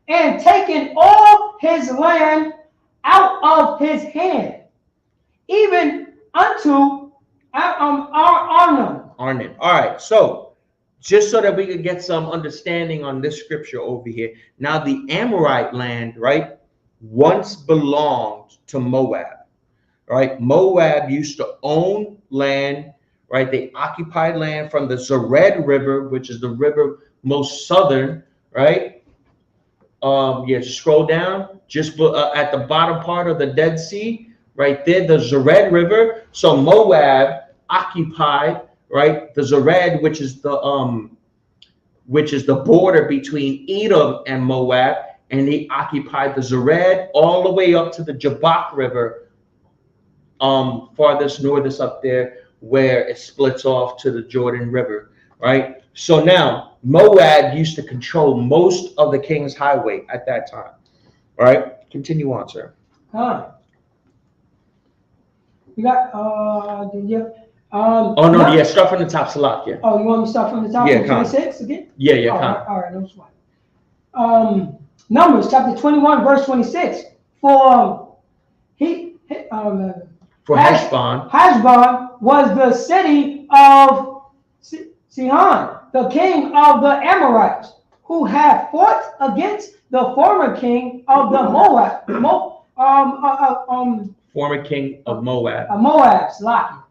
and taken all his land out of his hand, even unto Arnon. Arnon. All right, so just so that we could get some understanding on this scripture over here. Now, the Amorite land, right, once belonged to Moab, right? Moab used to own land, right? They occupied land from the Zered River, which is the river most southern, right? Yeah, scroll down, just at the bottom part of the Dead Sea, right there, the Zered River. So Moab occupied, right, the Zered, which is the border between Edom and Moab, and they occupied the Zered all the way up to the Jabbok River, farthest northest up there, where it splits off to the Jordan River, right? So now Moab used to control most of the King's Highway at that time, right? Continue on, sir. You got did you Oh no, yeah, start from the top, Salak, yeah. Oh, you want me to start from the top? Yeah, 26 again? Yeah, all right, no sweat. Numbers chapter 21, verse 26. For Heshbon. Heshbon was the city of Sihon, the king of the Amorites, who had fought against the former king of the Former king of Moab. Moab's Laki,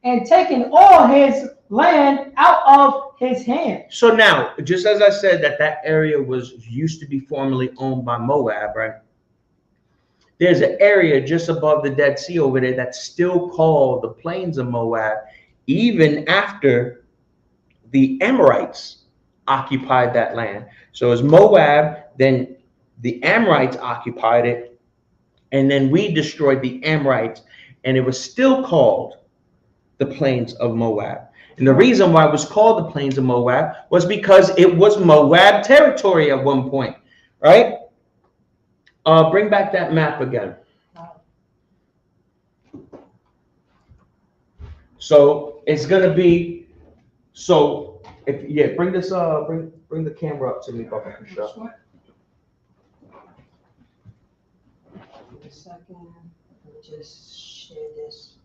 and taken all his land out of his hand. So now, just as I said that area used to be formerly owned by Moab, right? There's an area just above the Dead Sea over there that's still called the Plains of Moab, even after the Amorites occupied that land. So as Moab, then the Amorites occupied it, and then we destroyed the Amorites, and it was still called the Plains of Moab. And the reason why it was called the Plains of Moab was because it was Moab territory at one point, right? Bring back that map again. So it's gonna be, so if bring this bring the camera up to me, Papa. Sure. Wait a second. Let me just share this.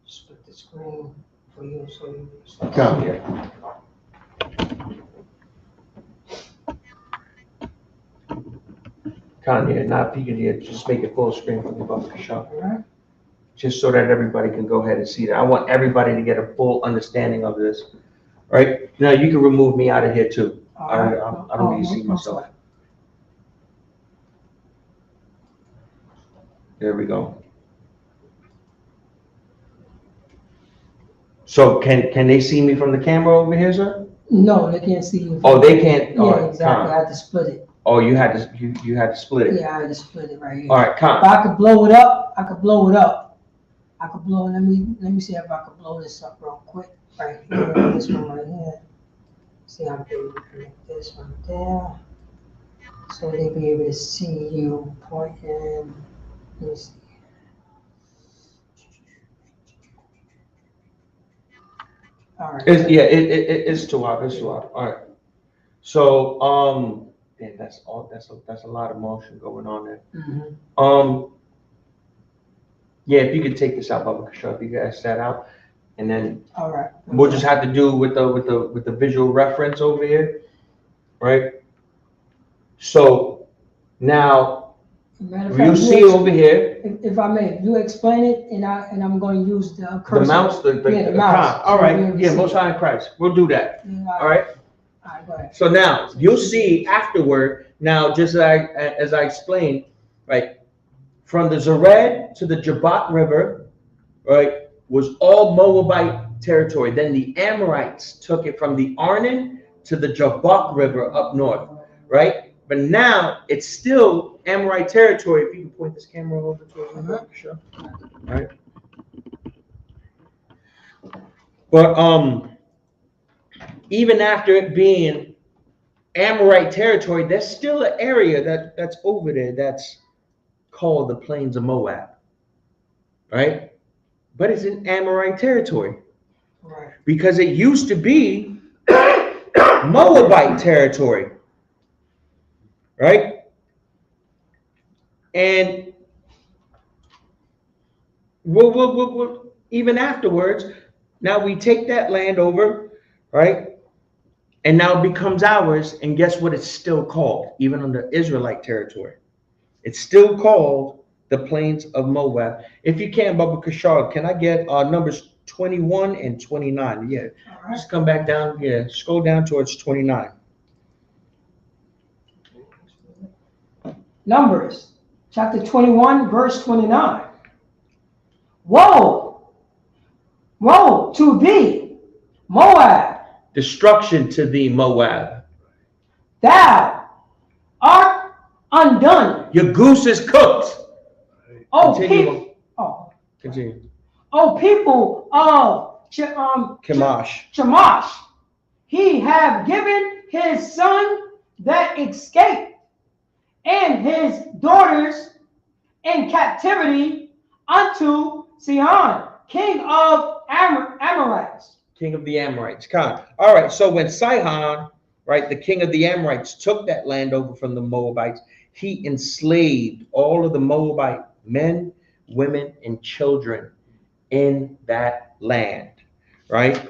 Split the screen for you so you come here. Kanye, not peeking here, just make it full screen for me, Papa Shop. all right? Just so that everybody can go ahead and see that. I want everybody to get a full understanding of this, right? Now you can remove me out of here too. I don't need to see myself. There we go. So can they see me from the camera over here, sir? No, they can't see you. Oh, they can't. Yeah, Right, exactly. I had to split it. Oh, you had to split it. Yeah, I had to split it right here. All right, If I could blow it up, I could blow it up. I could blow. Let me see if I could blow this up real quick. Right here, this one right here. See, I'm able to connect this one there, so they'll be able to see you pointing. Let me see. All right. It's too hot. It's too hot. All right. So man, that's a lot of motion going on there. Mm-hmm. Yeah, if you could take this out, Bubba Kashaw, if you guys that out, and then All right. we'll just have to do with the visual reference over here, right? So now you see over here. If I may, you explain it, and I'm going to use the cursor. The mouse, the mouse. All right, yeah, Most High in Christ. We'll do that. Yeah, all right. All right, go ahead. So now you'll see afterward. Now, just as I explained, right, from the Zered to the Jabbok River, right, was all Moabite territory. Then the Amorites took it from the Arnon to the Jabbok River up north, right? But now it's still Amorite territory. If you can point this camera over to me, sure. All right. But even after it being Amorite territory, there's still an area that's over there that's called the Plains of Moab, right? But it's in Amorite territory. Right. Because it used to be Moabite territory, right? And we'll even afterwards, now we take that land over, right? And now it becomes ours. And guess what it's still called, even under Israelite territory? It's still called the Plains of Moab. If you can, Baba Kashar, can I get Numbers 21 and 29? Yeah, just come back down. Yeah, scroll down towards 29. Numbers chapter 21, verse 29. Woe, woe to thee, Moab. Destruction to thee, Moab. Thou art undone. Your goose is cooked. Oh, Continue. people. Oh, Continue. oh, people of Chemosh. Chemosh. He have given his son that escaped, and his daughters in captivity unto Sihon, king of Amorites. King of the Amorites. Come. All right. So when Sihon, right, the king of the Amorites, took that land over from the Moabites, he enslaved all of the Moabite men, women, and children in that land, right?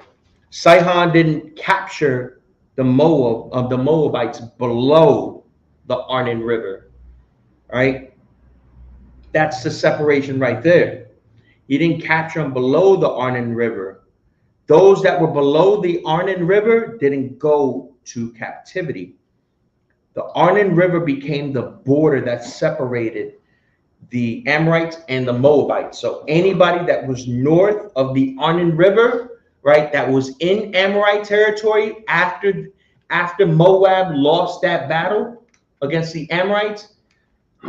Sihon didn't capture the Moabites below the Arnon River, right? That's the separation right there. He didn't capture them below the Arnon River. Those that were below the Arnon River didn't go to captivity. The Arnon River became the border that separated the Amorites and the Moabites. So anybody that was north of the Arnon River, right, that was in Amorite territory after Moab lost that battle against the Amorites,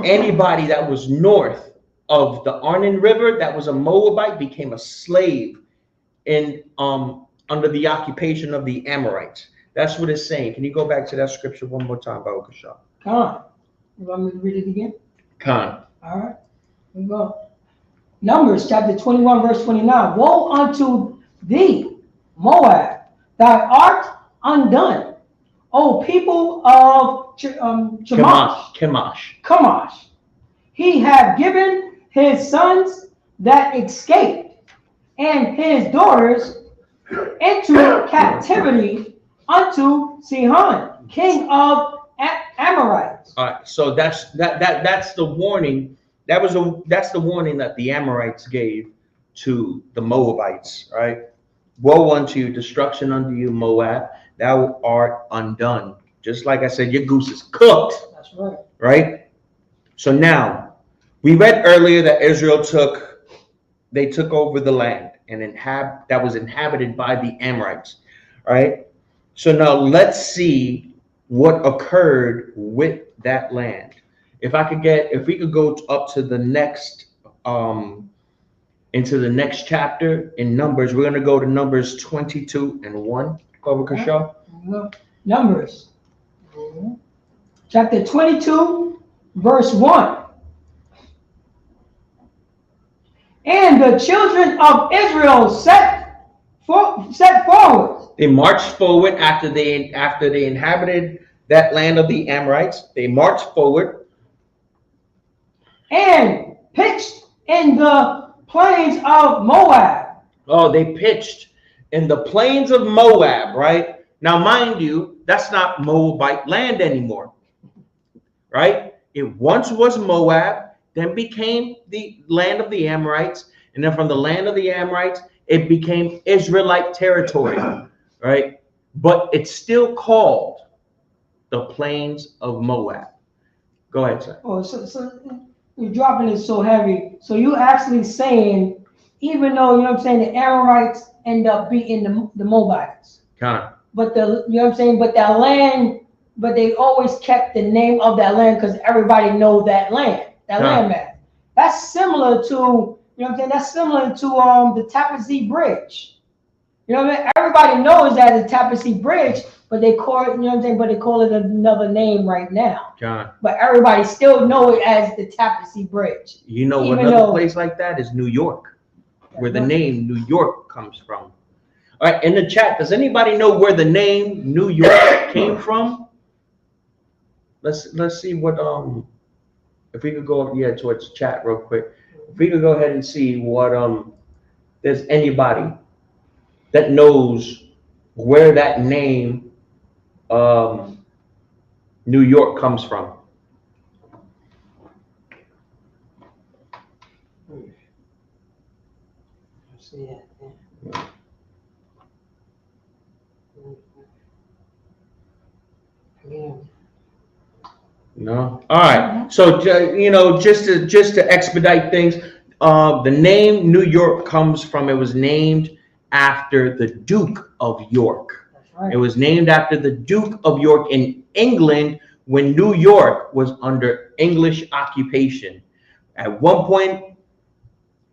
anybody that was north of the Arnon River that was a Moabite became a slave in under the occupation of the Amorites. That's what it's saying. Can you go back to that scripture one more time, Baba Kashar? Khan. You want me to read it again? Khan. All right. Here we go. Numbers chapter 21, verse 29. Woe unto thee, Moab, thou art undone. O people of Chemosh. He have given his sons that escaped and his daughters into captivity unto Sihon, king of Amorites. All right, so that's the warning. That's the warning that the Amorites gave to the Moabites, right? Woe unto you, destruction unto you, Moab. Thou art undone. Just like I said, your goose is cooked. That's right. Right? So now, we read earlier that Israel took over the land and that was inhabited by the Amorites, right? So now let's see what occurred with that land. If we could go up to the next, into the next chapter in Numbers, we're going to go to Numbers 22 and 1. Over Kashaw. Numbers. Chapter 22, verse 1. And the children of Israel set forward. They marched forward after they inhabited that land of the Amorites. They marched forward and pitched in the plains of Moab. Oh, they pitched in the plains of Moab, right? Now, mind you, that's not Moabite land anymore, right? It once was Moab, then became the land of the Amorites, and then from the land of the Amorites, it became Israelite territory, right? But it's still called the plains of Moab. Go ahead, sir. Oh, so you're dropping it so heavy. So you actually saying, even though, you know what I'm saying, the Amorites end up being the Moabites. But but that land, but they always kept the name of that land because everybody know that land, land map. That's similar to, you know what I'm saying, that's similar to the Tappan Zee Bridge. You know what I mean? Everybody knows that it's Tapestry Bridge, but they call it, you know what I'm saying? But they call it another name right now. John. But everybody still know it as the Tapestry Bridge. You know another place like that is New York, where the name New York comes from. All right, in the chat, does anybody know where the name New York came from? Let's see what if we could go towards chat real quick. If we could go ahead and see what there's anybody that knows where that name New York comes from. See that. Yeah. No. All right. So just to expedite things, the name New York comes from. It was named after the Duke of York. That's right. It was named after the Duke of York in England when New York was under English occupation. At one point,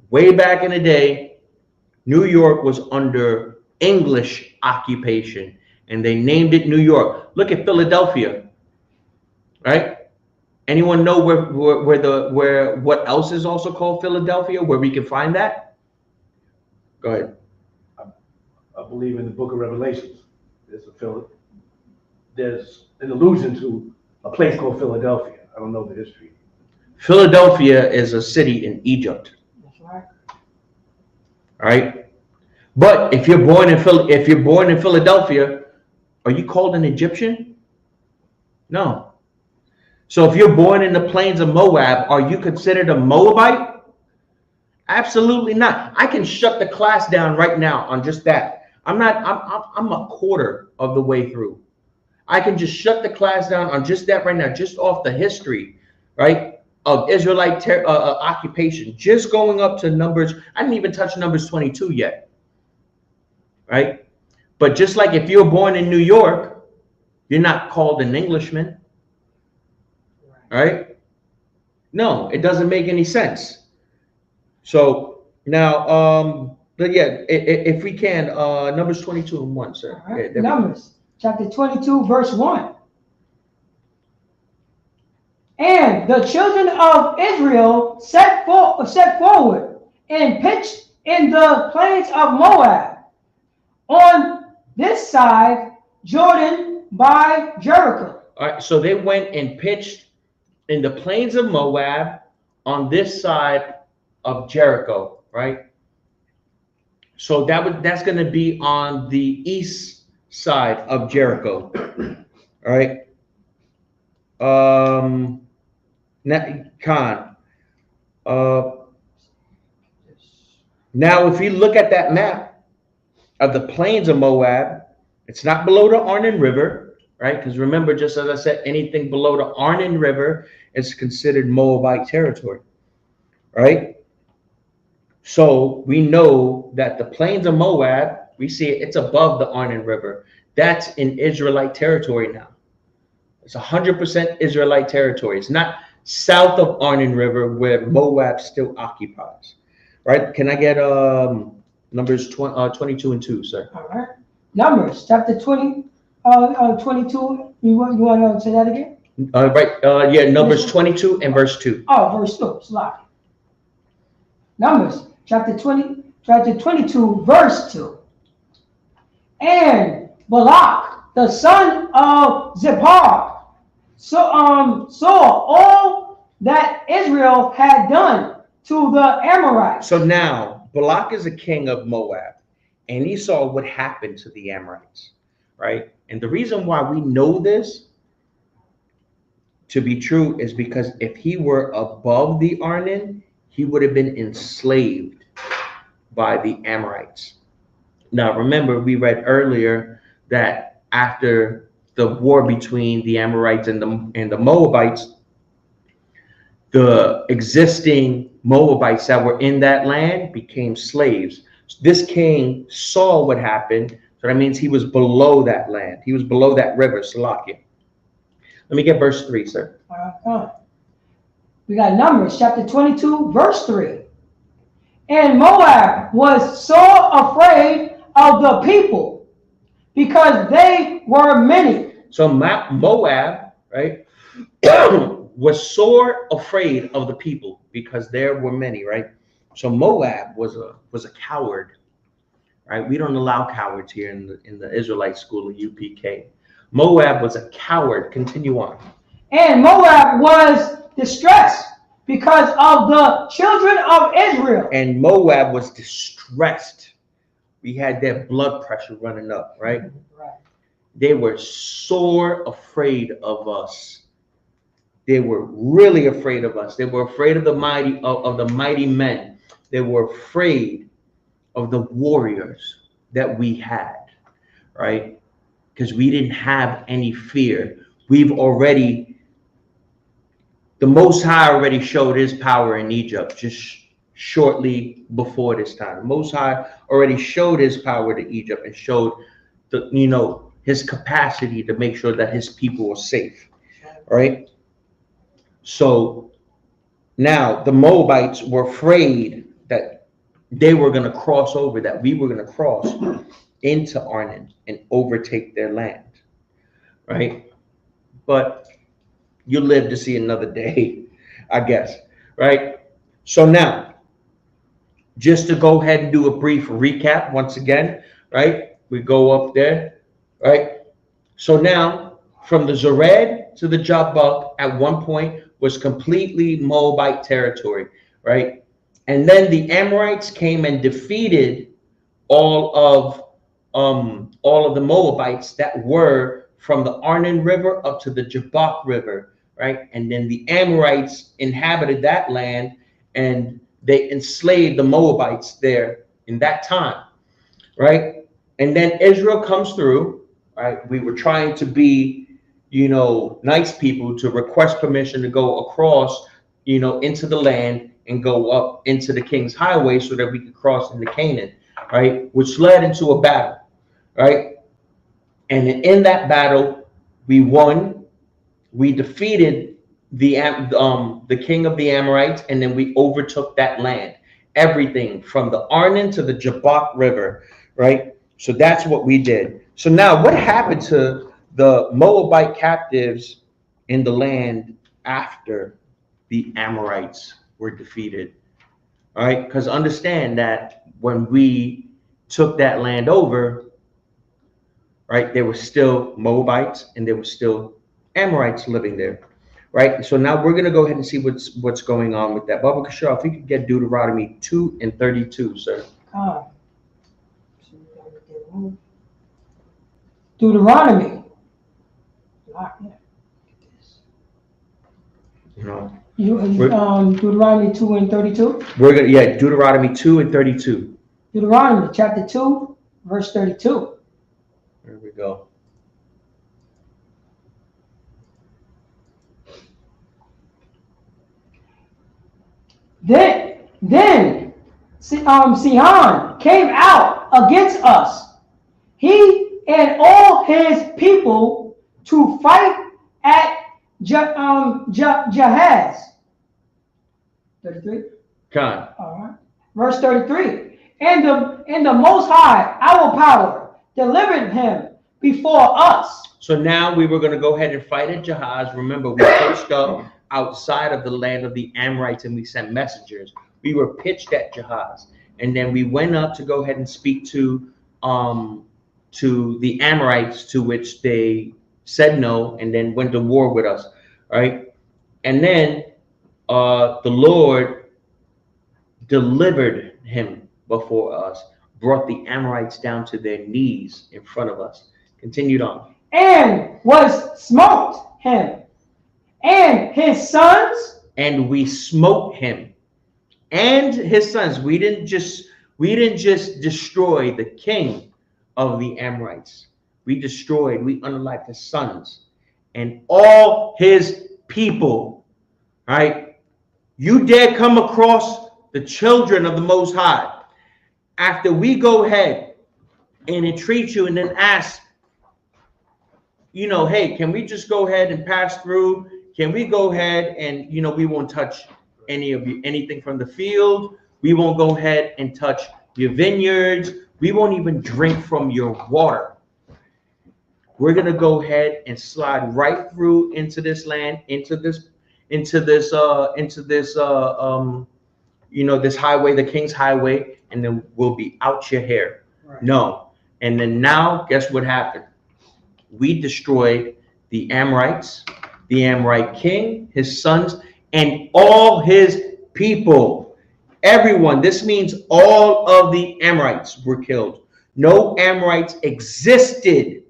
way back in the day, New York was under English occupation, and they named it New York. Look at Philadelphia, right? Anyone know where what else is also called Philadelphia? Where we can find that? Go ahead. I believe in the Book of Revelations. There's an allusion to a place called Philadelphia. I don't know the history. Philadelphia is a city in Egypt. That's right. All right. But if you're born in Philadelphia, are you called an Egyptian? No. So if you're born in the plains of Moab, are you considered a Moabite? Absolutely not. I can shut the class down right now on just that. I'm a quarter of the way through. I can just shut the class down on just that right now, just off the history, right, of Israelite occupation, just going up to Numbers. I didn't even touch Numbers 22 yet, right? But just like if you're born in New York, you're not called an Englishman, right? No, it doesn't make any sense. So now, but yeah, if we can, Numbers 22 and 1, sir. Right. Yeah, Numbers chapter 22, verse 1. And the children of Israel set forward and pitched in the plains of Moab on this side Jordan by Jericho. All right, so they went and pitched in the plains of Moab on this side of Jericho, right? So that's going to be on the east side of Jericho. All right. Now, if you look at that map of the plains of Moab, it's not below the Arnon River, right? Because remember, just as I said, anything below the Arnon River is considered Moabite territory, right? So we know that the plains of Moab, we see it's above the Arnon River. That's in Israelite territory now. It's 100% Israelite territory. It's not south of Arnon River where Moab still occupies, right? Can I get Numbers 22 and 2, sir? All right. Numbers chapter 22. You want to say that again? Right. Yeah, Numbers 22 and verse 2. Oh, verse 2. Slide. Numbers chapter 22, verse 2. And Balak, the son of Zippor, saw all that Israel had done to the Amorites. So now Balak is a king of Moab, and he saw what happened to the Amorites, right? And the reason why we know this to be true is because if he were above the Arnon, he would have been enslaved by the Amorites. Now, remember, we read earlier that after the war between the Amorites and the Moabites, the existing Moabites that were in that land became slaves. This king saw what happened, so that means he was below that land. He was below that river, Salakia. Let me get verse 3, sir. We got Numbers chapter 22, verse 3. And Moab was so afraid of the people, because they were many. So Moab, right, was sore afraid of the people because there were many, right? So Moab was a coward, right? We don't allow cowards here in the Israelite school of UPK. Moab was a coward. Continue on. And Moab was distressed because of the children of Israel. And Moab was distressed. We had their blood pressure running up, right? Right. They were sore afraid of us. They were really afraid of us. They were afraid of the mighty men. They were afraid of the warriors that we had, right? Because we didn't have any fear. The Most High already showed his power in Egypt just shortly before this time. The Most High already showed his power to Egypt and showed his capacity to make sure that his people were safe, right? So now the Moabites were afraid that they were going to cross over, that we were going to cross into Arnon and overtake their land, right? But you live to see another day, I guess, right? So now, just to go ahead and do a brief recap once again, right? We go up there, right? So now, from the Zered to the Jabbok at one point was completely Moabite territory, right? And then the Amorites came and defeated all of the Moabites that were from the Arnon River up to the Jabbok River, right? And then the Amorites inhabited that land and they enslaved the Moabites there in that time, right? And then Israel comes through, right? We were trying to be, nice people to request permission to go across, into the land and go up into the King's Highway so that we could cross into Canaan, right? Which led into a battle, right? And in that battle, we won. We defeated the king of the Amorites, and then we overtook that land. Everything from the Arnon to the Jabbok River, right? So that's what we did. So now what happened to the Moabite captives in the land after the Amorites were defeated? All right, because understand that when we took that land over, right, there were still Moabites and there were still Amorites living there, right? So now we're going to go ahead and see what's going on with that. Baba Kashar, if you could get Deuteronomy 2 and 32, sir. Deuteronomy. Deuteronomy 2 and 32. We're gonna Deuteronomy 2 and 32. Deuteronomy chapter 2, verse 32. There we go. Then Sihon came out against us, he and all his people, to fight at Jahaz. 33. Con. All right. Verse 33. And the Most High, our power, delivered him before us. So now we were going to go ahead and fight at Jahaz. Remember, we pushed up outside of the land of the Amorites and we sent messengers. We were pitched at Jahaz, and then we went up to go ahead and speak to the Amorites, to which they said no, and then went to war with us, right? And then the Lord delivered him before us, brought the Amorites down to their knees in front of us. Continued on. And was smote him and his sons. And we smote him and his sons. We didn't just destroy the king of the Amorites. We unalived his sons and all his people, right? You dare come across the children of the Most High after we go ahead and entreat you and then ask, hey, can we just go ahead and pass through? Can we go ahead and, we won't touch anything from the field. We won't go ahead and touch your vineyards. We won't even drink from your water. We're gonna go ahead and slide right through into this land, into this this highway, the King's Highway, and then we'll be out your hair. Right. No. And then now, guess what happened? We destroyed the Amorites, the Amorite king, his sons, and all his people. Everyone. This means all of the Amorites were killed. No Amorites existed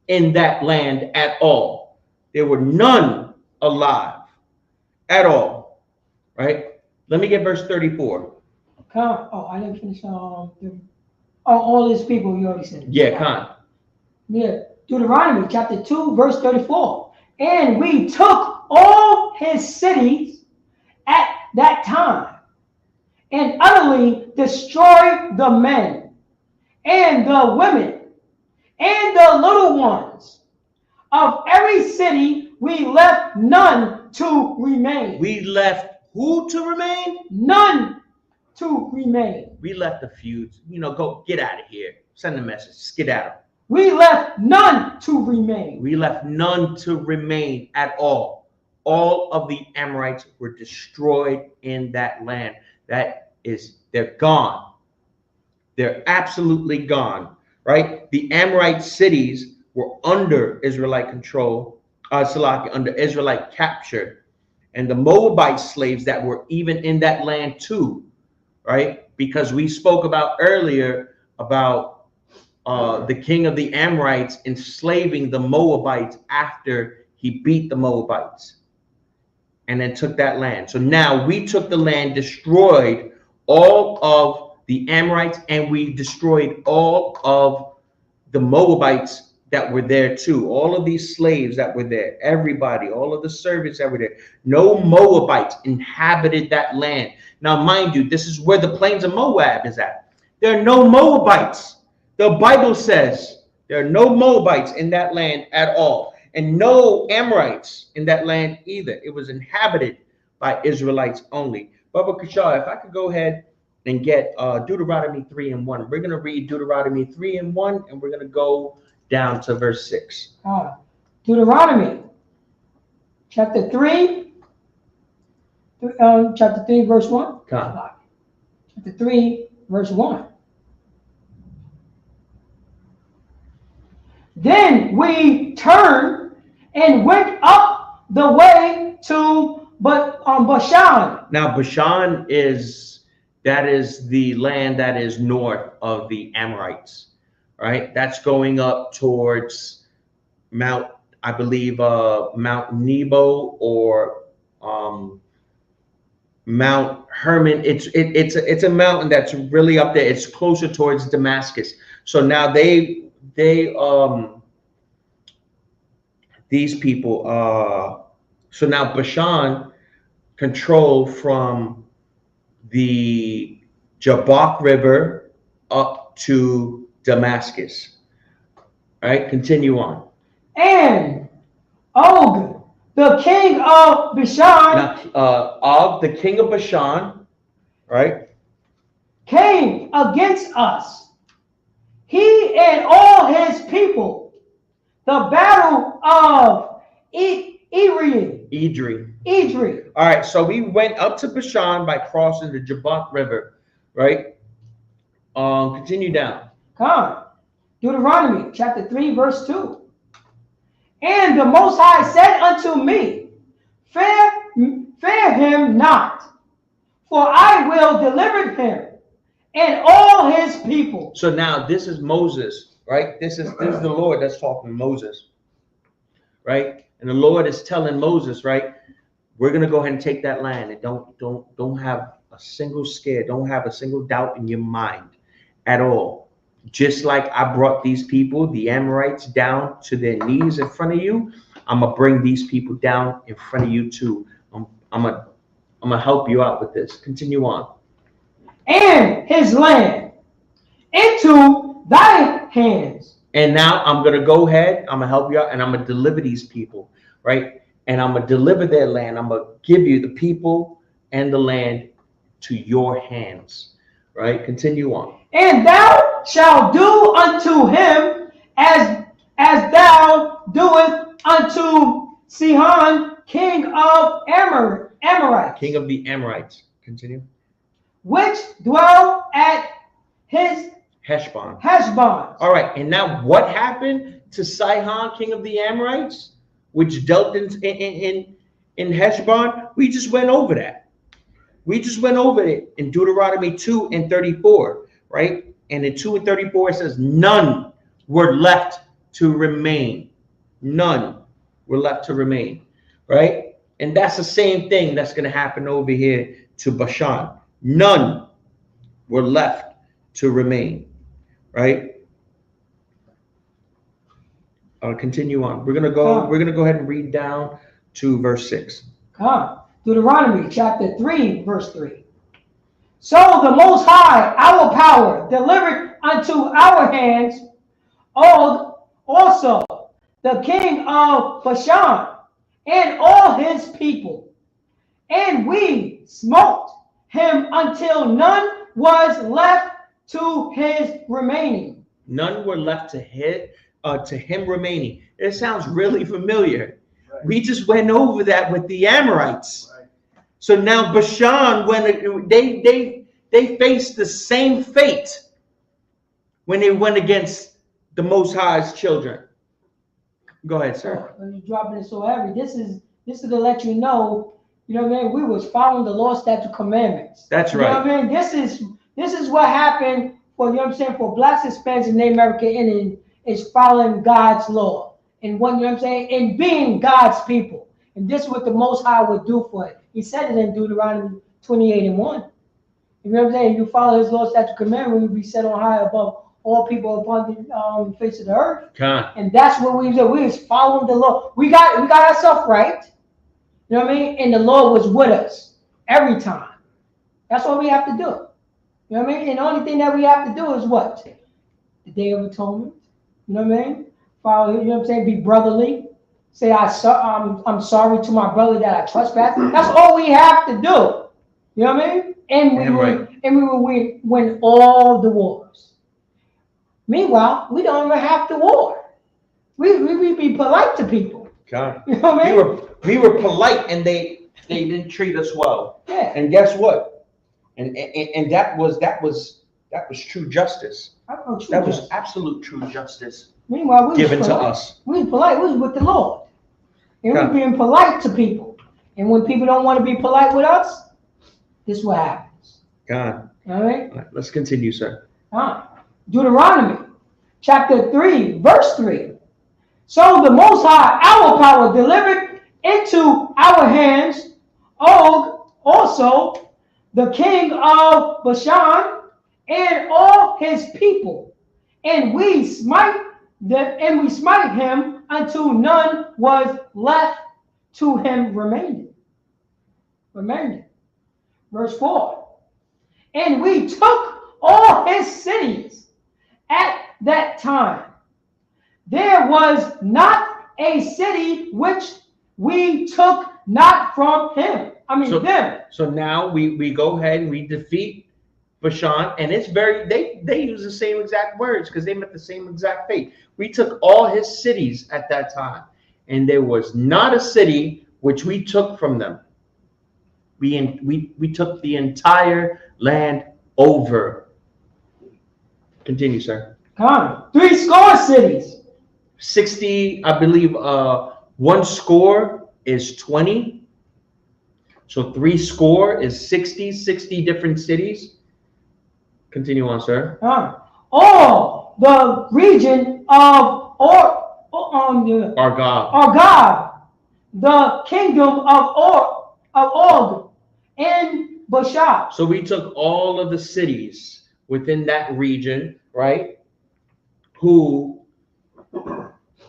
in that land at all. There were none alive at all. Right? Let me get verse 34. Oh, I didn't finish. All his people, you already said. Yeah, Khan. Yeah. Deuteronomy chapter 2, verse 34. And we took all his cities at that time and utterly destroyed the men and the women and the little ones. Of every city we left none to remain. We left who to remain? None to remain. We left a few. Go get out of here. Send a message. Skedaddle. We left none to remain. We left none to remain at all. All of the Amorites were destroyed in that land. They're gone. They're absolutely gone, right? The Amorite cities were under Israelite control, under Israelite capture, and the Moabite slaves that were even in that land too, right? Because we spoke about earlier about the king of the Amorites enslaving the Moabites after he beat the Moabites and then took that land. So now we took the land, destroyed all of the Amorites, and we destroyed all of the Moabites that were there too. All of these slaves that were there, everybody, all of the servants that were there. No Moabites inhabited that land. Now, mind you, this is where the plains of Moab is at. There are no Moabites. The Bible says there are no Moabites in that land at all, and no Amorites in that land either. It was inhabited by Israelites only. Baba Kashaw, if I could go ahead and get Deuteronomy 3:1. We're going to read Deuteronomy 3:1, and we're going to go down to verse 6. Deuteronomy chapter 3, verse 1. Chapter 3, verse 1. Then we turned and went up the way to Bashan. Now, Bashan is the land that is north of the Amorites, right? That's going up towards Mount Nebo or Mount Hermon. It's a mountain that's really up there. It's closer towards Damascus. So now these people, so now Bashan control from the Jabbok River up to Damascus. All right, continue on. And Og, the king of Bashan, Og, the king of Bashan, right, came against us, he and all his people. The battle of Edrei. All right, so we went up to Bashan by crossing the Jabbok River, right? Continue down. Deuteronomy chapter 3, verse 2. And the Most High said unto me, fear him not, for I will deliver him and all his people. So now this is Moses. Right, this is the Lord that's talking to Moses, right? And the Lord is telling Moses, right, we're gonna go ahead and take that land, and don't have a single scare, don't have a single doubt in your mind at all. Just like I brought these people, the Amorites, down to their knees in front of you, I'm gonna bring these people down in front of you too. I'm gonna help you out with this. Continue on. And his land into thy hands. And now I'm going to go ahead. I'm going to help you out, and I'm going to deliver these people, right? And I'm going to deliver their land. I'm going to give you the people and the land to your hands, right? Continue on. And thou shall do unto him as thou doest unto Sihon, king of Amorites. King of the Amorites. Continue. Which dwell at his Heshbon. Heshbon. All right, and now what happened to Sihon, king of the Amorites, which dealt in Heshbon? We just went over that. We just went over it in Deuteronomy 2 and 34, right? And in 2 and 34, it says, none were left to remain. None were left to remain, right? And that's the same thing that's going to happen over here to Bashan. None were left to remain, right? Continue on. We're gonna go ahead and read down to verse 6. Deuteronomy chapter 3, verse 3. So the Most High, our power, delivered unto our hands also the king of Bashan and all his people, and we smote him until none was left to his remaining. None were left to him remaining. It sounds really familiar. Right. We just went over that with the Amorites. Right. So now Bashan, when they faced the same fate when they went against the Most High's children. Go ahead, sir. You're dropping it so heavy. This is to let you know what I mean? We was following the law, statute, commandments. That's right. You know what I mean? This is what happened for, you know what I'm saying, for blacks, Hispanics, and Native American Indians, is following God's law. And what, you know what I'm saying, and being God's people. And this is what the Most High would do for it. He said it in Deuteronomy 28 and 1. You know what I'm saying? If you follow his law, statute, commandment, you'll be set on high above all people upon the face of the earth. And that's what we do. We was following the law. We got ourselves right. You know what I mean? And the Lord was with us every time. That's what we have to do. You know what I mean? And the only thing that we have to do is what? The Day of Atonement. You know what I mean? Follow, you know what I'm saying? Be brotherly. Say, I'm sorry to my brother that I trespassed. That's all we have to do. You know what I mean? And we will win all the wars. Meanwhile, we don't even have to war. We be polite to people. God. You know what I mean? We were polite, and they didn't treat us well. Yeah. And guess what? And that was true justice. That was absolute true justice. Meanwhile, we given was to us. We was polite. We was with the Lord, and we being polite to people. And when people don't want to be polite with us, this is what happens. God. All right. Let's continue, sir. Deuteronomy chapter 3, verse 3. So the Most High, our power, delivered into our hands Og, also the king of Bashan, and all his people, and we smite him until none was left to him remaining. Verse 4. And we took all his cities at that time. There was not a city which we took not from him. Them. So now we go ahead and we defeat Bashan, and it's they use the same exact words because they met the same exact fate. We took all his cities at that time, and there was not a city which we took from them. We took the entire land over. Continue, sir. 60 cities. 60, I believe. One score is 20. So 3 is 60 different cities. Continue on, sir. All the region of Argob, the kingdom of Og, and Bashan. So we took all of the cities within that region, right? Who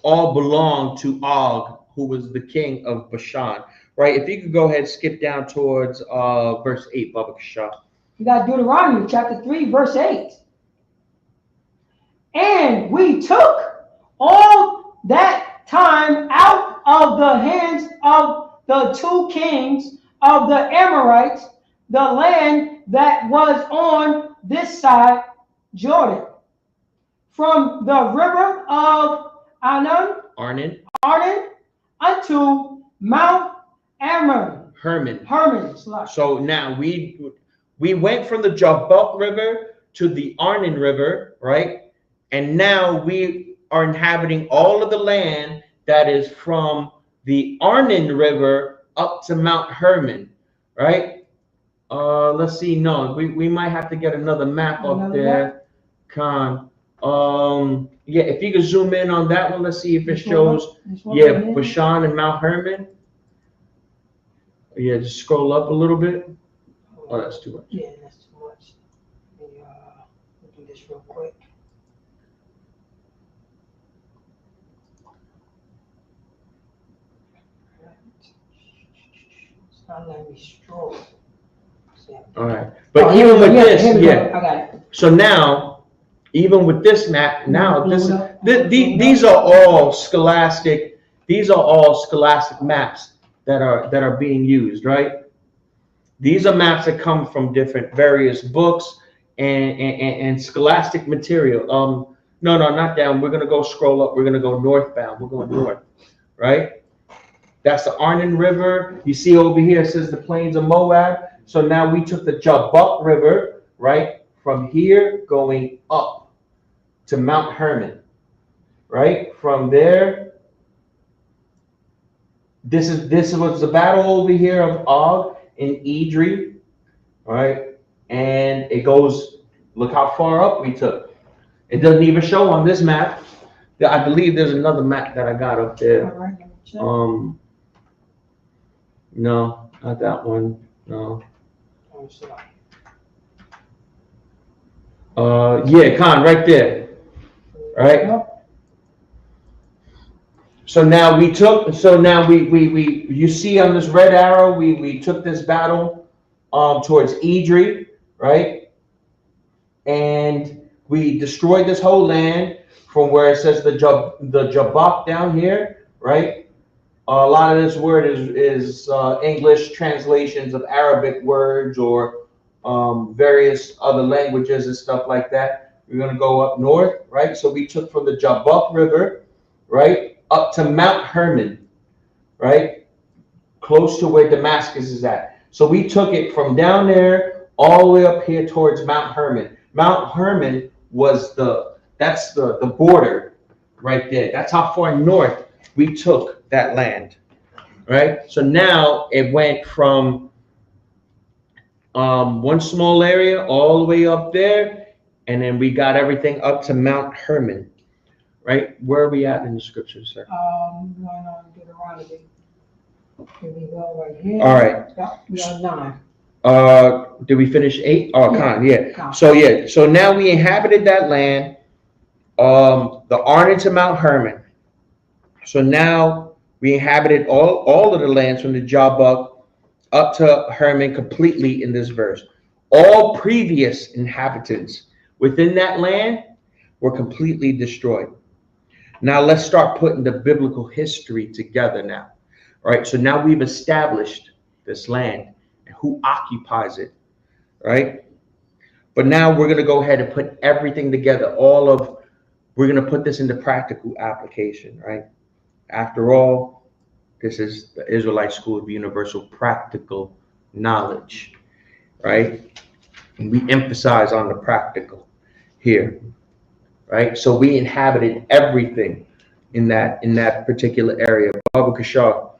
all belonged to Og, who was the king of Bashan, right? If you could go ahead and skip down towards verse 8, Baba Kasha. You got Deuteronomy chapter 3, verse 8. And we took all that time out of the hands of the 2 kings of the Amorites, the land that was on this side Jordan. from the river of Arnon unto Mount Hermon. So now we went from the Jabbok River to the Arnon River, right? And now we are inhabiting all of the land that is from the Arnon River up to Mount Hermon, right? Let's see. No, we might have to get another map up there. Khan. Yeah, if you could zoom in on that one, let's see if it shows. Yeah, Bashan and Mount Hermon. Yeah, just scroll up a little bit. Oh, that's too much. Yeah, that's too much. Let me do this real quick. It's not letting me scroll. All right, but even with this, yeah. I got it. So now, even with this map, now these are all scholastic. These are all scholastic maps that are being used, right? These are maps that come from different various books and scholastic material. No, not down. We're gonna go scroll up. We're gonna go northbound. We're going north, right? That's the Arnon River. You see over here it says the plains of Moab. So now we took the Jabbok River, right, from here going up to Mount Hermon, right? From there, this was the battle over here of Og and Idri, right? And it goes, look how far up we took. It doesn't even show on this map. I believe there's another map that I got up there. No, not that one. No. Yeah, Khan, right there. Right? So now we you see on this red arrow, we took this battle towards Idri, right? And we destroyed this whole land from where it says the Jabbok down here, right? A lot of this word is English translations of Arabic words or various other languages and stuff like that. We're going to go up north, right? So we took from the Jabbok River, right, up to Mount Hermon, right, close to where Damascus is at. So we took it from down there all the way up here towards Mount Hermon. Mount Hermon was that's the border right there. That's how far north we took that land, right? So now it went from one small area all the way up there, and then we got everything up to Mount Hermon, right? Where are we at in the scriptures, sir? Going on Deuteronomy. Here we go right here. All right. Yeah, we are 9. Did we finish 8? Oh, Yeah. Khan, yeah. Khan. So now we inhabited that land, the Arnon to Mount Hermon. So now we inhabited all of the lands from the Jabbok up to Hermon completely in this verse. All previous inhabitants within that land were completely destroyed. Now let's start putting the biblical history together now. All right, so now we've established this land and who occupies it, right? But now we're going to go ahead and put everything together. We're going to put this into practical application, right? After all, this is the Israelite School of Universal Practical Knowledge, right? And we emphasize on the practical here, right? So we inhabited everything in that particular area. Baba Kashar,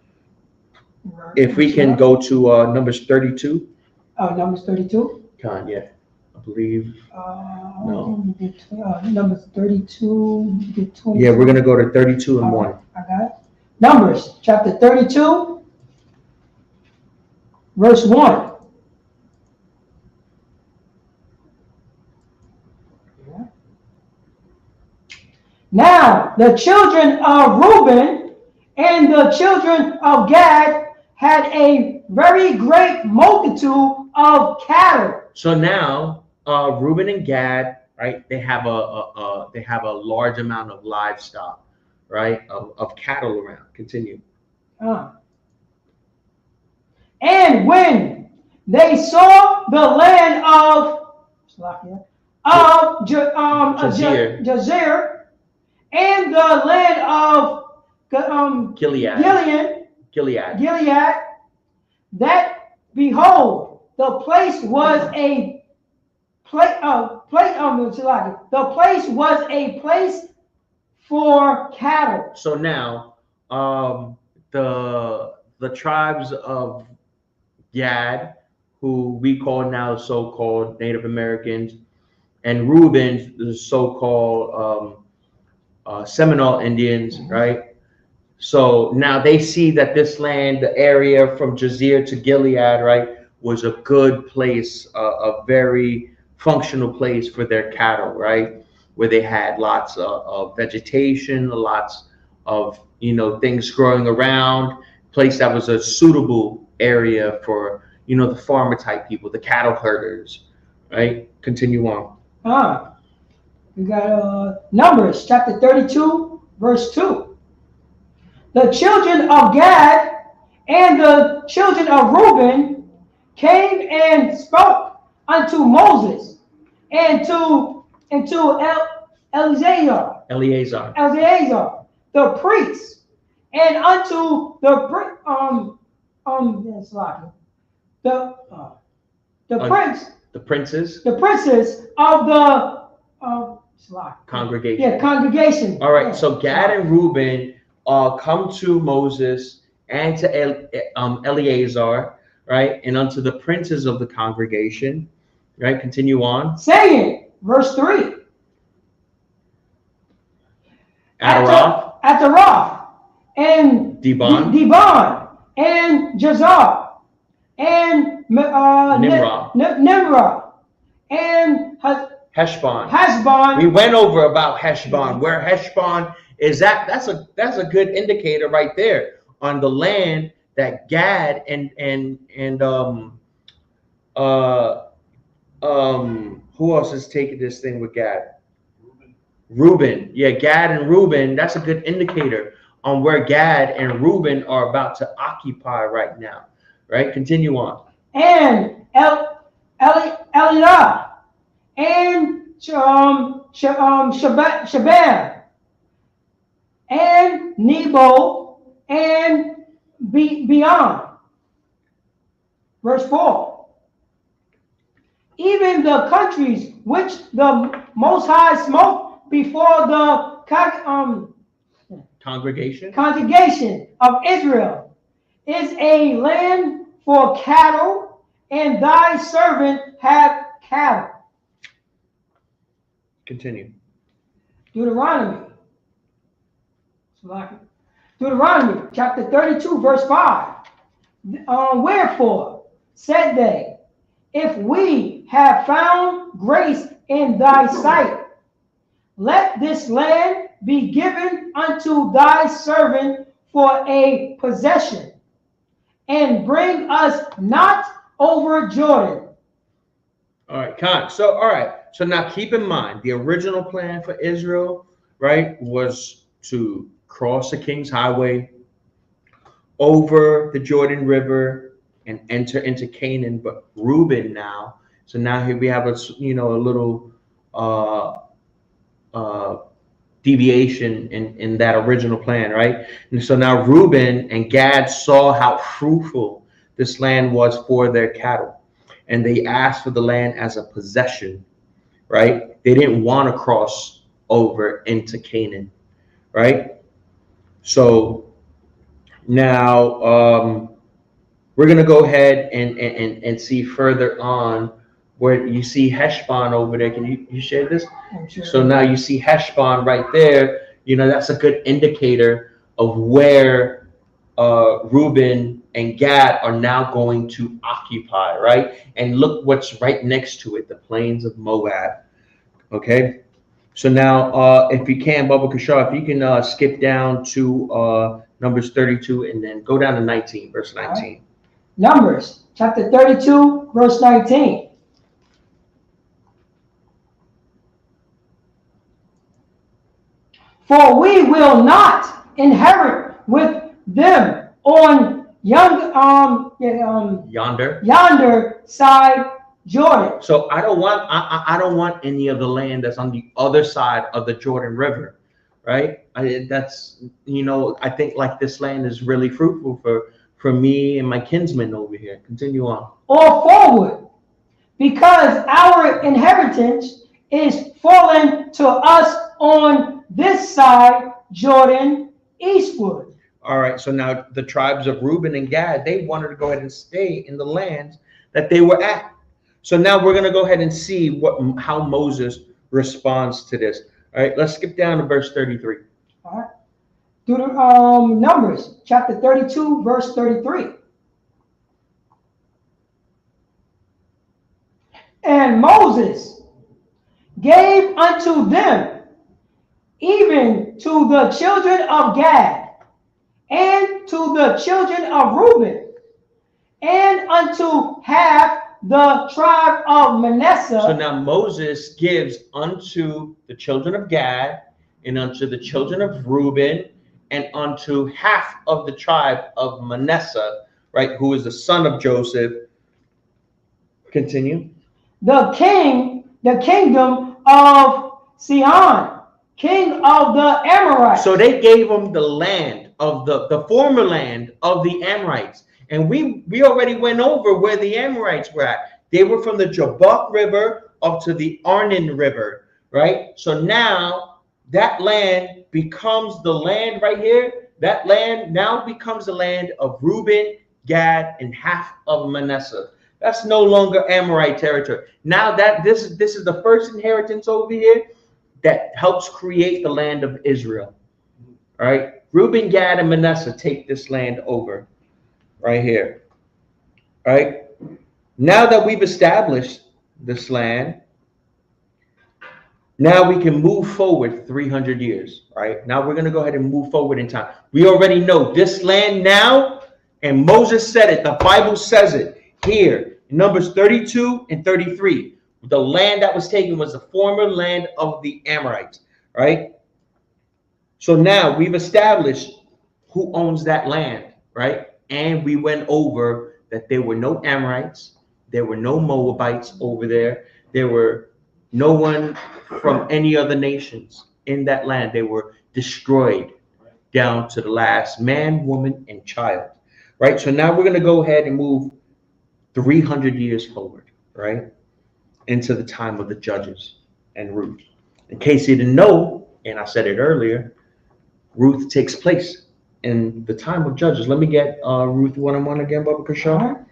if we can go to Numbers 32. Oh, Numbers 32? Khan, yeah, I believe. No. Numbers 32. Yeah, we're going to go to 32 and 1. I got it. Numbers chapter 32, verse 1. Now the children of Reuben and the children of Gad had a very great multitude of cattle. So now Reuben and Gad, right? They have a large amount of livestock, right? Of cattle around. Continue. And when they saw the land of Jazeer. Jazeer, and the land of Gilead. Gilead, that behold, the place was a the place was a place for cattle. So now, the tribes of Gad, who we call now so-called Native Americans, and Reuben, the so-called Seminole Indians, right? So now they see that this land, the area from Jazeer to Gilead, right, was a good place, a very functional place for their cattle, right, where they had lots of vegetation, lots of, you know, things growing around, place that was a suitable area for, you know, the farmer type people, the cattle herders, right? Continue on. We got Numbers chapter 32, verse 2. The children of Gad and the children of Reuben came and spoke unto Moses and to Eleazar, the priest, and unto the princes of the congregation. Yeah, congregation. All right. So Gad and Reuben come to Moses and to Eleazar, right, and unto the princes of the congregation, right. Continue on. Saying, verse 3. Ataroth, and Dibon, and Jazar, and Nimrah, and Heshbon. We went over about Heshbon, where Heshbon is at. That's a good indicator right there on the land that Gad and who else is taking this thing with Gad? Reuben. Yeah, Gad and Reuben. That's a good indicator on where Gad and Reuben are about to occupy right now. Right? Continue on. And Elilah, and Shaban, and Nebo, and beyond. Verse 4. Even the countries which the Most High smote before the congregation of Israel is a land for cattle, and thy servant have cattle. Continue. Deuteronomy chapter 32, verse 5. Wherefore said they, if we have found grace in thy sight, let this land be given unto thy servant for a possession, and bring us not over Jordan. All right, Khan. So, all right. So now keep in mind, the original plan for Israel, right, was to cross the King's Highway, over the Jordan River, and enter into Canaan. But Reuben now, so now here we have a little deviation in that original plan, right? And so now Reuben and Gad saw how fruitful this land was for their cattle, and they asked for the land as a possession, right? They didn't want to cross over into Canaan, right? So now we're going to go ahead and see further on where you see Heshbon over there. Can you share this? Sure. So now you see Heshbon right there. You know, that's a good indicator of where Reuben and Gad are now going to occupy, right? And look what's right next to it, the plains of Moab. Okay. So now, if you can, Baba Kashar, if you can skip down to Numbers 32 and then go down to 19, verse 19. Right. Numbers chapter 32, verse 19. For we will not inherit with them on yonder side Jordan. So I don't want any of the land that's on the other side of the Jordan River, right? That's, you know, I think like this land is really fruitful for me and my kinsmen over here. Continue on. Or forward, because our inheritance is fallen to us on this side, Jordan, eastward. All right, so now the tribes of Reuben and Gad, they wanted to go ahead and stay in the land that they were at. So now we're going to go ahead and see how Moses responds to this. All right, let's skip down to verse 33. All right. Numbers chapter 32, verse 33. And Moses gave unto them, even to the children of Gad, and to the children of Reuben, and unto half the tribe of Manasseh. So now Moses gives unto the children of Gad, and unto the children of Reuben, and unto half of the tribe of Manasseh, right, who is the son of Joseph. Continue. The kingdom of Sihon, king of the Amorites. So they gave them the land of the former land of the Amorites. And we already went over where the Amorites were at. They were from the Jabbok River up to the Arnon River, right? So now that land becomes the land right here. That land now becomes the land of Reuben, Gad, and half of Manasseh. That's no longer Amorite territory. Now that this is the first inheritance over here that helps create the land of Israel. All right, Reuben, Gad, and Manasseh take this land over right here. All right, now that we've established this land, now we can move forward 300 years. All right, now we're going to go ahead and move forward in time. We already know this land now, and Moses said it. The Bible says it here. Numbers 32 and 33. The land that was taken was the former land of the Amorites, right? So now we've established who owns that land, right? And we went over that there were no Amorites, there were no Moabites over there, there were no one from any other nations in that land. They were destroyed down to the last man, woman, and child, right? So now we're going to go ahead and move 300 years forward, right, into the time of the Judges and Ruth. In case you didn't know, and I said it earlier, Ruth takes place in the time of Judges. Let me get Ruth 1:1 again, Baba Kashaw. Right.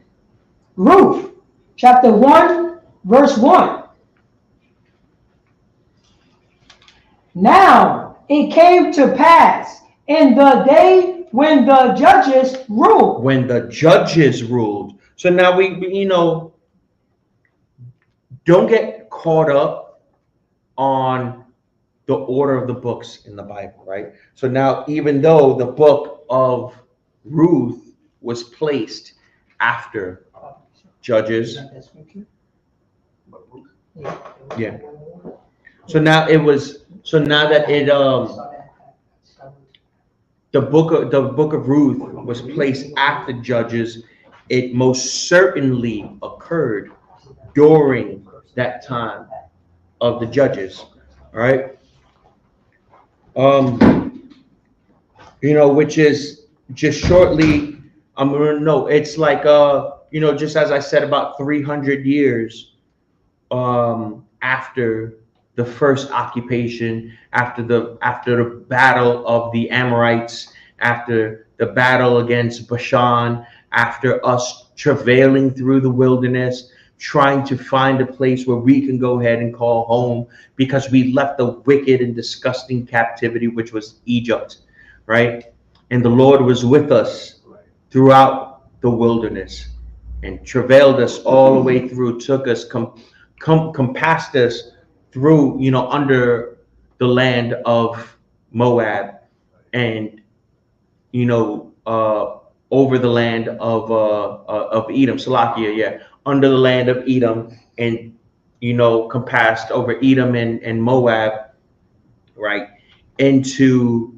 Ruth, chapter 1, verse 1. Now it came to pass in the day when the judges ruled. When the judges ruled. So now we you know, don't get caught up on the order of the books in the Bible, right? So now, even though the book of Ruth was placed after Judges, yeah. So now it was. So now that it the book of Ruth was placed after Judges, it most certainly occurred during that time of the Judges. All right. You know, which is just shortly, I'm gonna know, it's like you know, just as I said, about 300 years after the first occupation, after the battle of the Amorites, after the battle against Bashan, after us travailing through the wilderness, trying to find a place where we can go ahead and call home, because we left the wicked and disgusting captivity, which was Egypt, right? And the Lord was with us throughout the wilderness and travailed us all the way through, took us, compassed us through, you know, under the land of Moab, and, you know, over the land of Edom, Salakia, yeah, under the land of Edom, and, you know, compassed over Edom and Moab, right, into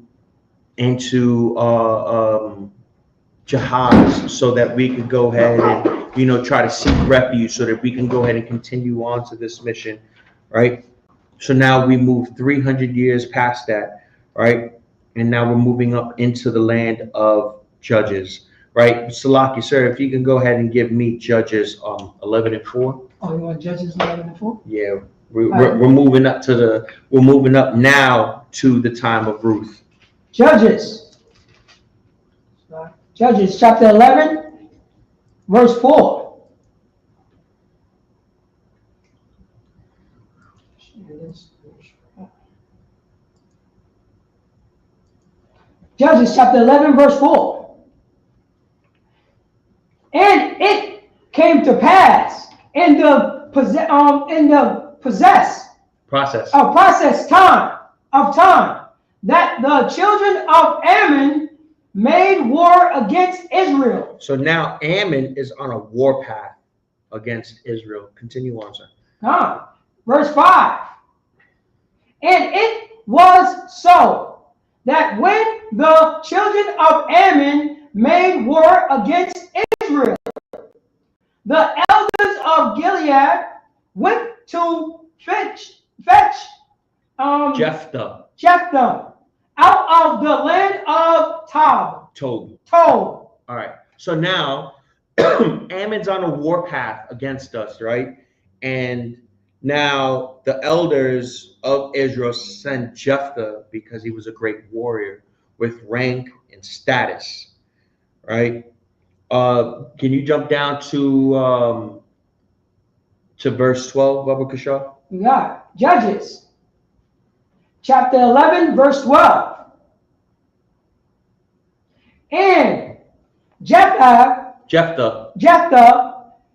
jihads so that we could go ahead and, you know, try to seek refuge so that we can go ahead and continue on to this mission, right? So now we move 300 years past that, right? And now we're moving up into the land of Judges, right? Salaki, sir, if you can go ahead and give me Judges 11 and 4. Oh, you want Judges 11 and 4? Yeah, we're moving up to we're moving up now to the time of Ruth. Judges chapter 11, verse 4. Judges chapter 11, verse 4. And it came to pass in the process time that the children of Ammon made war against Israel. So now Ammon is on a war path against Israel. Continue on, sir. Verse 5. And it was so that when the children of Ammon made war against Israel, the elders of Gilead went to fetch Jephthah out of the land of Tob. All right. So now Ammon's on a war path against us, right? And now the elders of Israel sent Jephthah because he was a great warrior with rank and status, right? Can you jump down to verse 12, Baba Kashaw? We got Judges chapter 11, verse 12. And Jephthah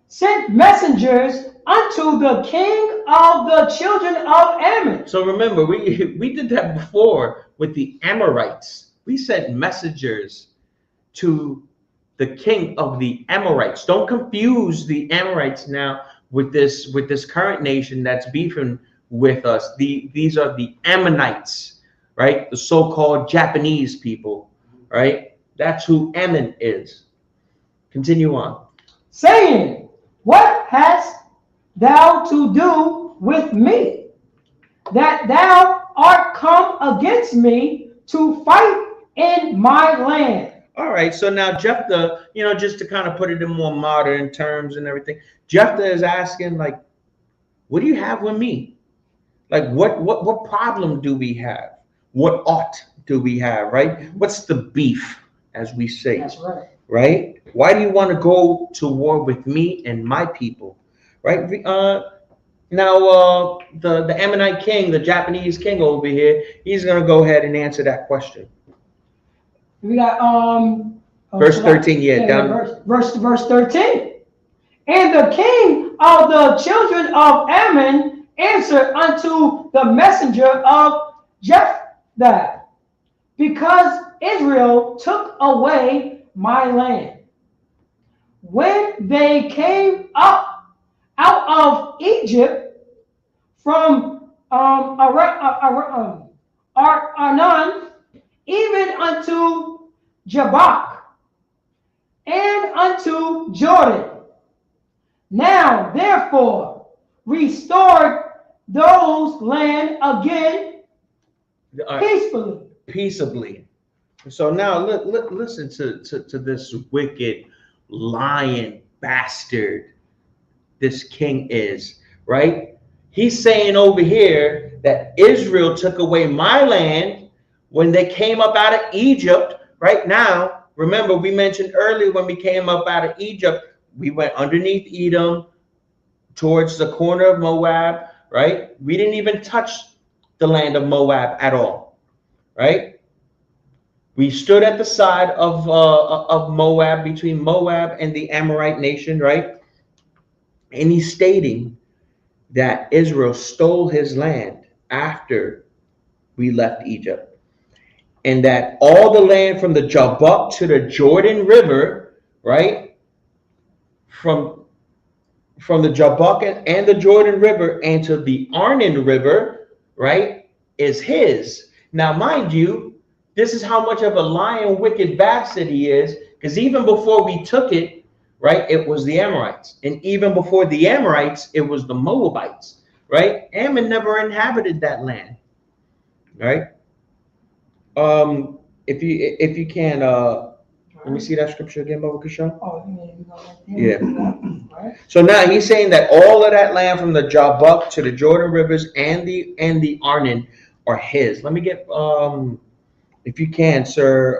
sent messengers unto the king of the children of Ammon. So remember, we did that before with the Amorites. We sent messengers to the king of the Amorites. Don't confuse the Amorites now with this current nation that's beefing with us. These are the Ammonites, right? The so-called Japanese people, right? That's who Ammon is. Continue on. Saying, what hast thou to do with me, that thou art come against me to fight in my land? All right, so now Jephthah, you know, just to kind of put it in more modern terms and everything, Jephthah is asking, like, what do you have with me? Like, what problem do we have? What ought do we have, right? What's the beef, as we say? That's right. Right? Why do you want to go to war with me and my people? Right? Now, the Ammonite king, the Japanese king over here, he's going to go ahead and answer that question. We got verse 13, down. Verse 13. And the king of the children of Ammon answered unto the messenger of Jephthah, because Israel took away my land. When they came up out of Egypt from Arnon, even unto Jabbok, and unto Jordan. Now, therefore, restored those land again peaceably. So now listen to this wicked, lying bastard this king is, right? He's saying over here that Israel took away my land when they came up out of Egypt. Right now, remember, we mentioned earlier when we came up out of Egypt, we went underneath Edom towards the corner of Moab, right? We didn't even touch the land of Moab at all, right? We stood at the side of Moab, between Moab and the Amorite nation, right? And he's stating that Israel stole his land after we left Egypt. And that all the land from the Jabbok to the Jordan River, right? From the Jabbok and the Jordan River and to the Arnon River, right, is his. Now, mind you, this is how much of a lying, wicked bastard he is, Because even before we took it, right, it was the Amorites. And even before the Amorites, it was the Moabites, right? Ammon never inhabited that land, right? If you can, let me see that scripture again, Baba Kishon. Oh, you mean you go right there? Yeah. Right. So now he's saying that all of that land from the Jabbok to the Jordan rivers and the Arnon are his. Let me get if you can, sir.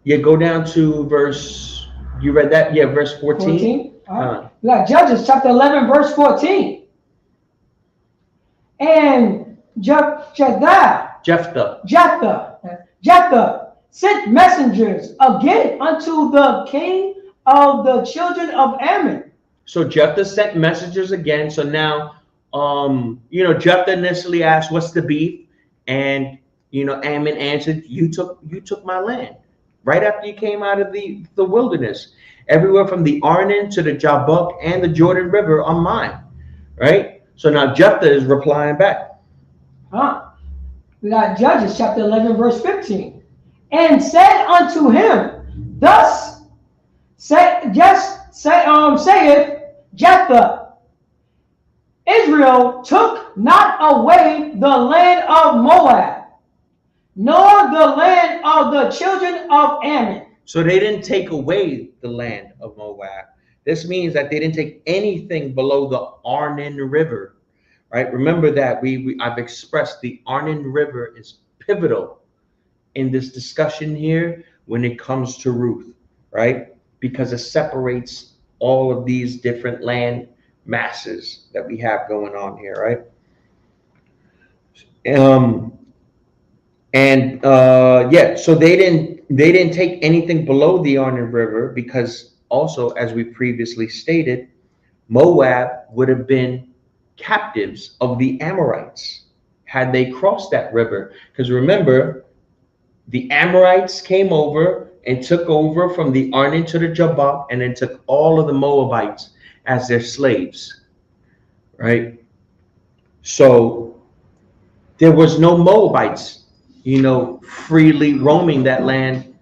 Yeah, go down to verse. You read that? Yeah, verse 14. 14. All right. We got Judges chapter 11, verse 14. And Jephthah sent messengers again unto the king of the children of Ammon. So Jephthah sent messengers again. So now, Jephthah initially asked, "What's the beef?" And Ammon answered, "You took my land right after you came out of the wilderness. Everywhere from the Arnon to the Jabbok and the Jordan River are mine." Right. So now Jephthah is replying back. We got Judges chapter 11, verse 15. And said unto him, thus saith Jephthah, Israel took not away the land of Moab, nor the land of the children of Ammon. So they didn't take away the land of Moab. This means that they didn't take anything below the Arnon River. Right? Remember that I've expressed the Arnon River is pivotal in this discussion here when it comes to Ruth, right? Because it separates all of these different land masses that we have going on here, right? So they didn't take anything below the Arnon River because also, as we previously stated, Moab would have been captives of the Amorites had they crossed that river. Because remember, the Amorites came over and took over from the Arnon to the Jabbok and then took all of the Moabites as their slaves, right? So there was no Moabites, freely roaming that land,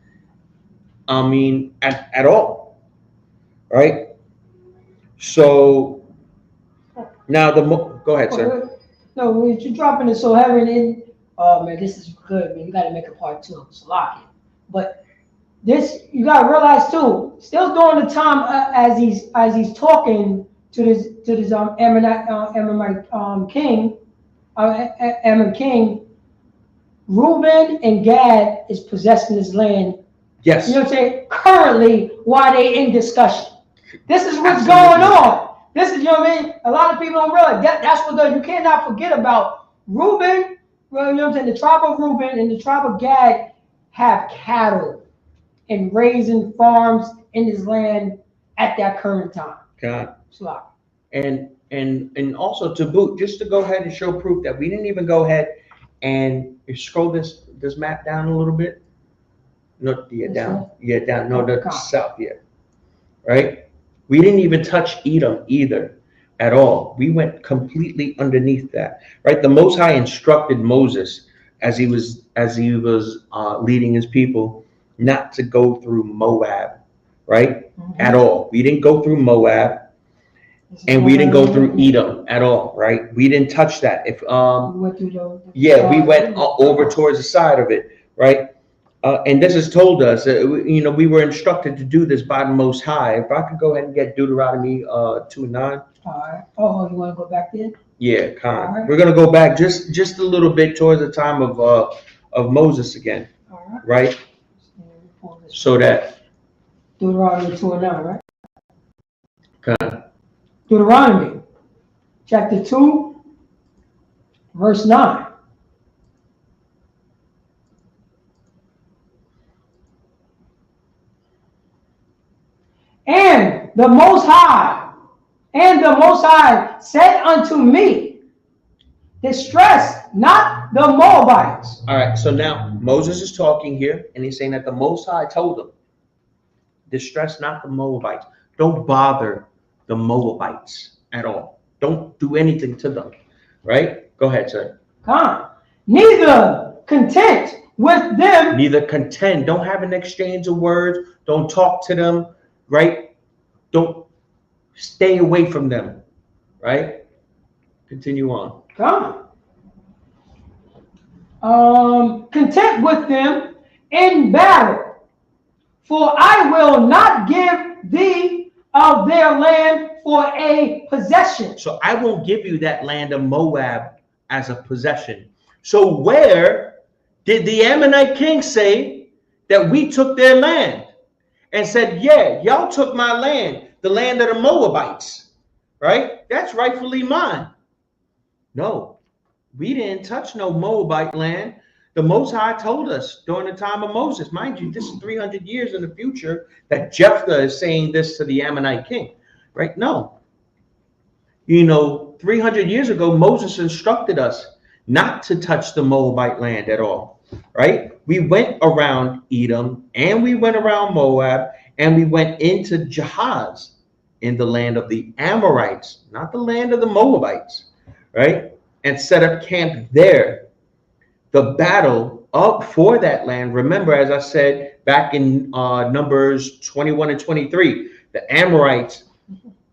at all, right? So now go ahead, sir. No, you're dropping it so heavy in. Oh man, this is good, man. You got to make a part 2. It's lock it. But this, you got to realize too. Still during the time as he's talking to this Ammonite king, Ammon king, Reuben and Gad is possessing this land. Yes. You know what I'm saying? Currently, while they in discussion, this is what's going on. This is, a lot of people don't realize that's what you cannot forget about Reuben. The tribe of Reuben and the tribe of Gad have cattle and raising farms in this land at that current time. God. And also to boot, just to go ahead and show proof that we didn't even go ahead and scroll this map down a little bit. No, down. Yeah, down. No, the south. Yeah, right. We didn't even touch Edom either at all. We went completely underneath that, right? The Most High instructed Moses as he was leading his people not to go through Moab, right? Mm-hmm. At all. We didn't go through Moab, and we didn't go through Edom at all, right? We didn't touch that. We went over towards the side of it, right? And this is told us, we were instructed to do this by the Most High. If I could go ahead and get Deuteronomy 2:9. All right. Oh, you want to go back there? Yeah, right. We're gonna go back just a little bit towards the time of Moses again. All right. So that Deuteronomy 2:9, right? Okay. Deuteronomy chapter 2, verse 9. And the Most High said unto me, distress not the Moabites. All right, so now Moses is talking here, and he's saying that the Most High told him, distress not the Moabites. Don't bother the Moabites at all. Don't do anything to them, right? Go ahead, sir. Neither content with them. Neither contend. Don't have an exchange of words. Don't talk to them, right? Don't stay away from them, right? Continue on. Come content with them in battle, for I will not give thee of their land for a possession. So I won't give you that land of Moab as a possession. So where did the Ammonite king say that we took their land and said, yeah, y'all took my land, the land of the Moabites, right? That's rightfully mine. No, we didn't touch no Moabite land. The Most High told us during the time of Moses, mind you, this is 300 years in the future that Jephthah is saying this to the Ammonite king, right? No. 300 years ago, Moses instructed us not to touch the Moabite land at all, right? We went around Edom and we went around Moab and we went into Jahaz in the land of the Amorites, not the land of the Moabites, right? And set up camp there. The battle up for that land, remember, as I said back in Numbers 21 and 23, the Amorites,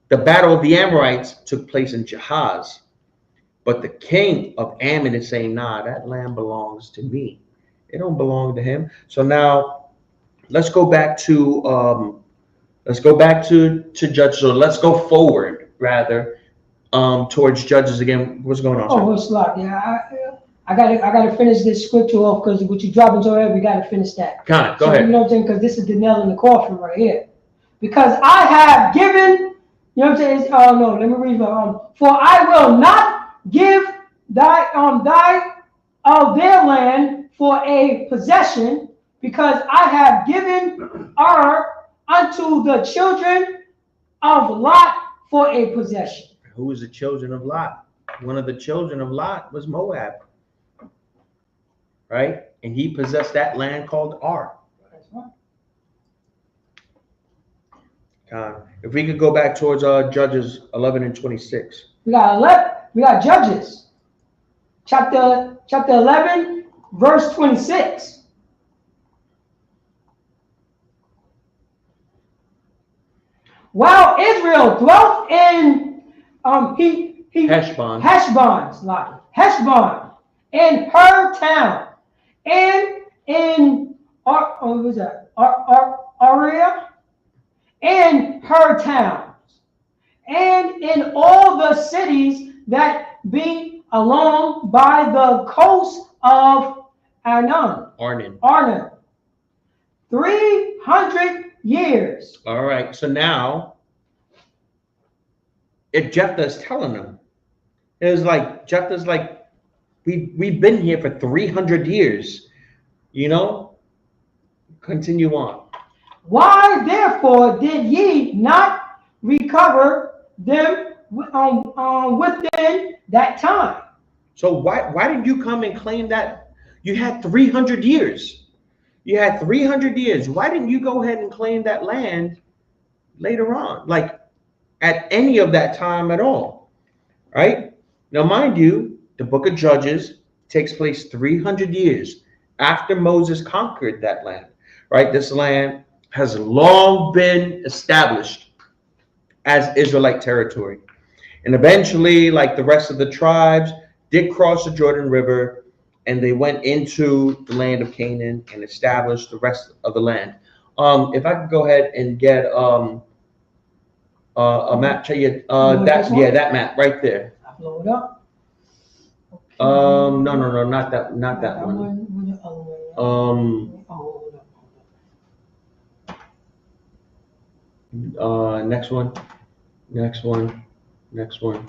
the battle of the Amorites took place in Jahaz. But the king of Ammon is saying, nah, that land belongs to me. It don't belong to him. So now let's go back to Judges. So let's go forward rather towards Judges again. What's going on? Oh, it's like, yeah, I gotta finish this scripture off because what you dropped into it, we gotta finish that. Go ahead. You know what I'm saying? Because this is the nail in the coffin right here. Because I have given, you know what I'm saying? No, let me read. For I will not give thy of their land for a possession, because I have given unto the children of Lot for a possession. Who was the children of Lot? One of the children of Lot was Moab, right? And he possessed that land called Ar. If we could go back towards Judges 11 and 26. We got Judges, chapter 11, verse 26. While Israel dwelt in Heshbon, in her town, and in Aria, in her towns, and in all the cities that be along by the coast of Arnon. 300 years. All right. So now, if Jephthah is telling them, it's like Jephthah's like, we've been here for 300 years. Continue on. Why therefore did ye not recover them within that time? So why did you come and claim that you had 300 years? You had 300 years. Why didn't you go ahead and claim that land later on, like at any of that time at all, right? Now, mind you, the book of Judges takes place 300 years after Moses conquered that land, right? This land has long been established as Israelite territory. And eventually, like the rest of the tribes, did cross the Jordan River, and they went into the land of Canaan and established the rest of the land. If I could go ahead and get a map, that map right there. Blow it up. Okay. No, not that one. Next one.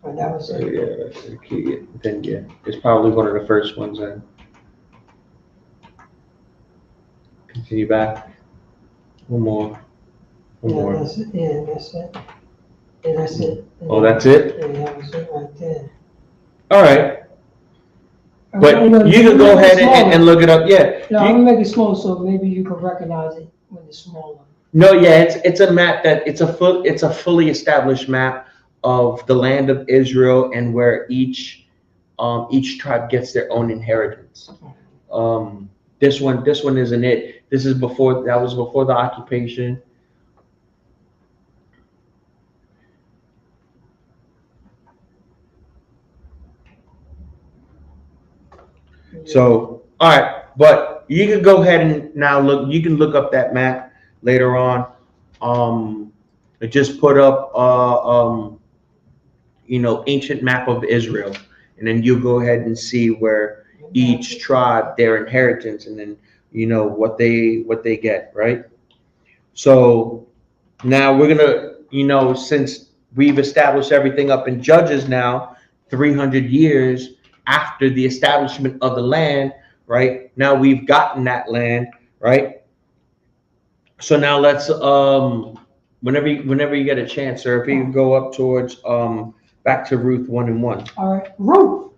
Oh, that was it. Then it's probably one of the first ones. Then continue back. One more. That's it. Yeah, that's it. Yeah, that's it. Oh, that's it? Yeah, that was it right there. All right. But you can go ahead and look it up. Yeah. No, I'm gonna make it small so maybe you can recognize it when it's smaller. No, yeah, it's a map that it's a fully established map of the land of Israel and where each tribe gets their own inheritance. This one isn't it. This is before, that was before the occupation. So, all right, but you can go ahead and now look, you can look up that map later on. I just put up, ancient map of Israel, and then you go ahead and see where each tribe, their inheritance, and then, what they get, right? So now we're gonna, since we've established everything up in Judges now, 300 years after the establishment of the land, right? Now we've gotten that land, right? So now let's whenever you get a chance, sir, if you can go up towards back to Ruth 1:1. All right, Ruth,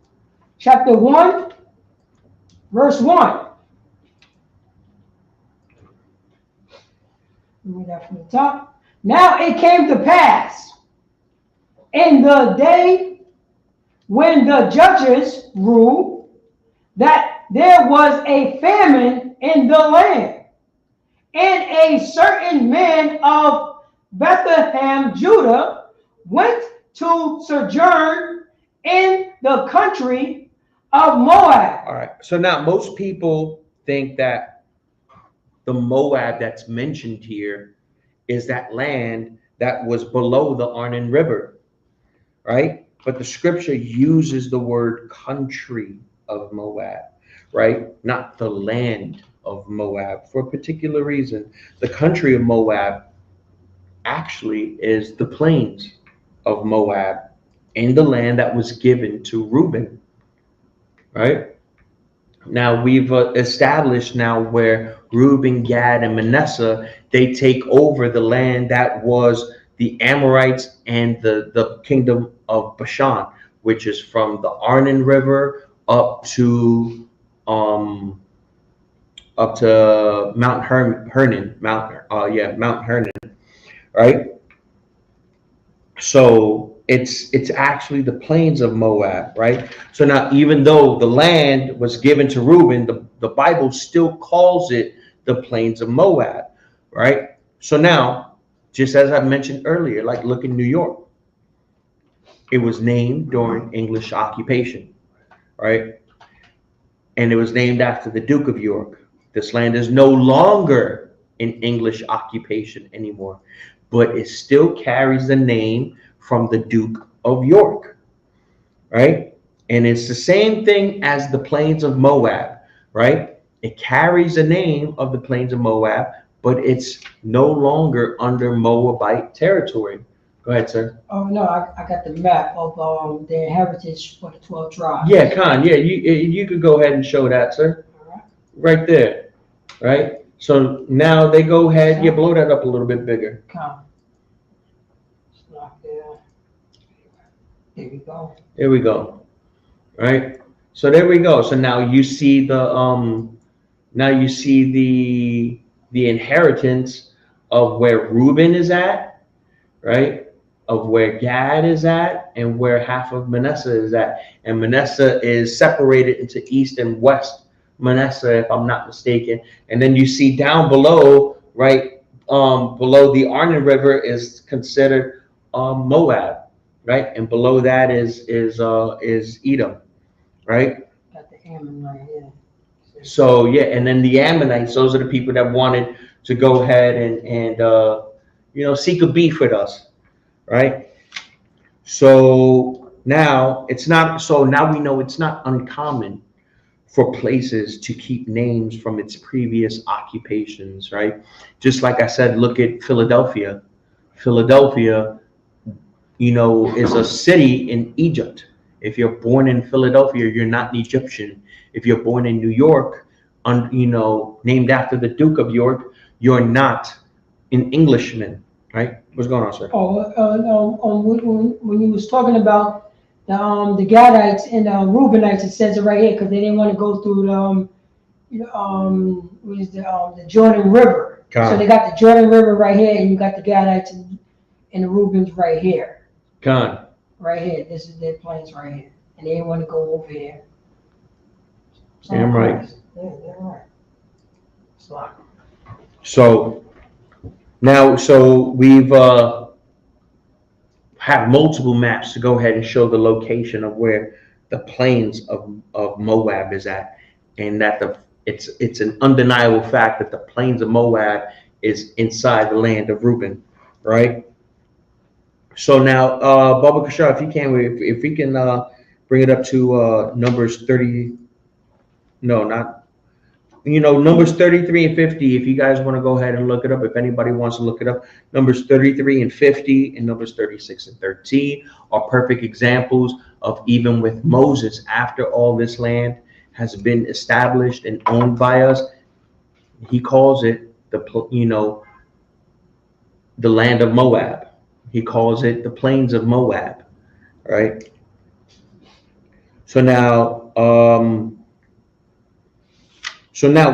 chapter 1, verse 1. Read that from the top. Now it came to pass in the day when the judges ruled that there was a famine in the land, and a certain man of Bethlehem, Judah, went to sojourn in the country of Moab. All right. So now most people think that the Moab that's mentioned here is that land that was below the Arnon River, right? But the scripture uses the word country of Moab, right? Not the land of Moab for a particular reason. The country of Moab actually is the plains of Moab in the land that was given to Reuben, right? Now we've established now where Reuben, Gad, and Manasseh, they take over the land that was the Amorites and the kingdom of Bashan, which is from the Arnon River up to Mount Hermon, Mount Hermon, right? So it's actually the plains of Moab, right? So now, even though the land was given to Reuben, the Bible still calls it the plains of Moab, right? So now, just as I mentioned earlier, like look in New York, it was named during English occupation, right? And it was named after the Duke of York. This land is no longer in English occupation anymore, but it still carries the name from the Duke of York, right? And it's the same thing as the plains of Moab, right? It carries the name of the plains of Moab, but it's no longer under Moabite territory. Go ahead, sir. Oh no, I got the map of the inheritance for the 12 tribes. Yeah, Khan. Yeah, you could go ahead and show that, sir. All right. Right there, right? So now they go ahead. Yeah, blow that up a little bit bigger. Come. It's not there. There we go. There we go. Right. So there we go. So now you see the the inheritance of where Reuben is at, right? Of where Gad is at, and where half of Manasseh is at. And Manasseh is separated into east and west Manasseh, if I'm not mistaken. And then you see down below, right, below the Arnon River is considered Moab, right? And below that is Edom, right? Got the Ammon right here. So yeah, and then the Ammonites, those are the people that wanted to go ahead and seek a beef with us, right? So now it's not. So now we know it's not uncommon for places to keep names from its previous occupations, right? Just like I said, look at Philadelphia. Philadelphia, is a city in Egypt. If you're born in Philadelphia, you're not an Egyptian. If you're born in New York, named after the Duke of York, you're not an Englishman, right? What's going on, sir? When you was talking about the Gadites and the Reubenites, it says it right here because they didn't want to go through the Jordan River. So they got the Jordan River right here, and you got the Gadites and the Reubens right here. Con. Right here. This is their plains right here. And they want to go over here. Damn right. Yeah, damn right. It's like, So now, so we've have multiple maps to go ahead and show the location of where the plains of Moab is at, and that it's an undeniable fact that the plains of Moab is inside the land of Reuben, right? So now, Baba Kashar, if you can, if we can bring it up to Numbers 30, no, not, Numbers 33 and 50, if you guys want to go ahead and look it up, if anybody wants to look it up, Numbers 33 and 50 and Numbers 36 and 13 are perfect examples of, even with Moses, after all this land has been established and owned by us, he calls it the land of Moab. He calls it the plains of Moab, right? So now,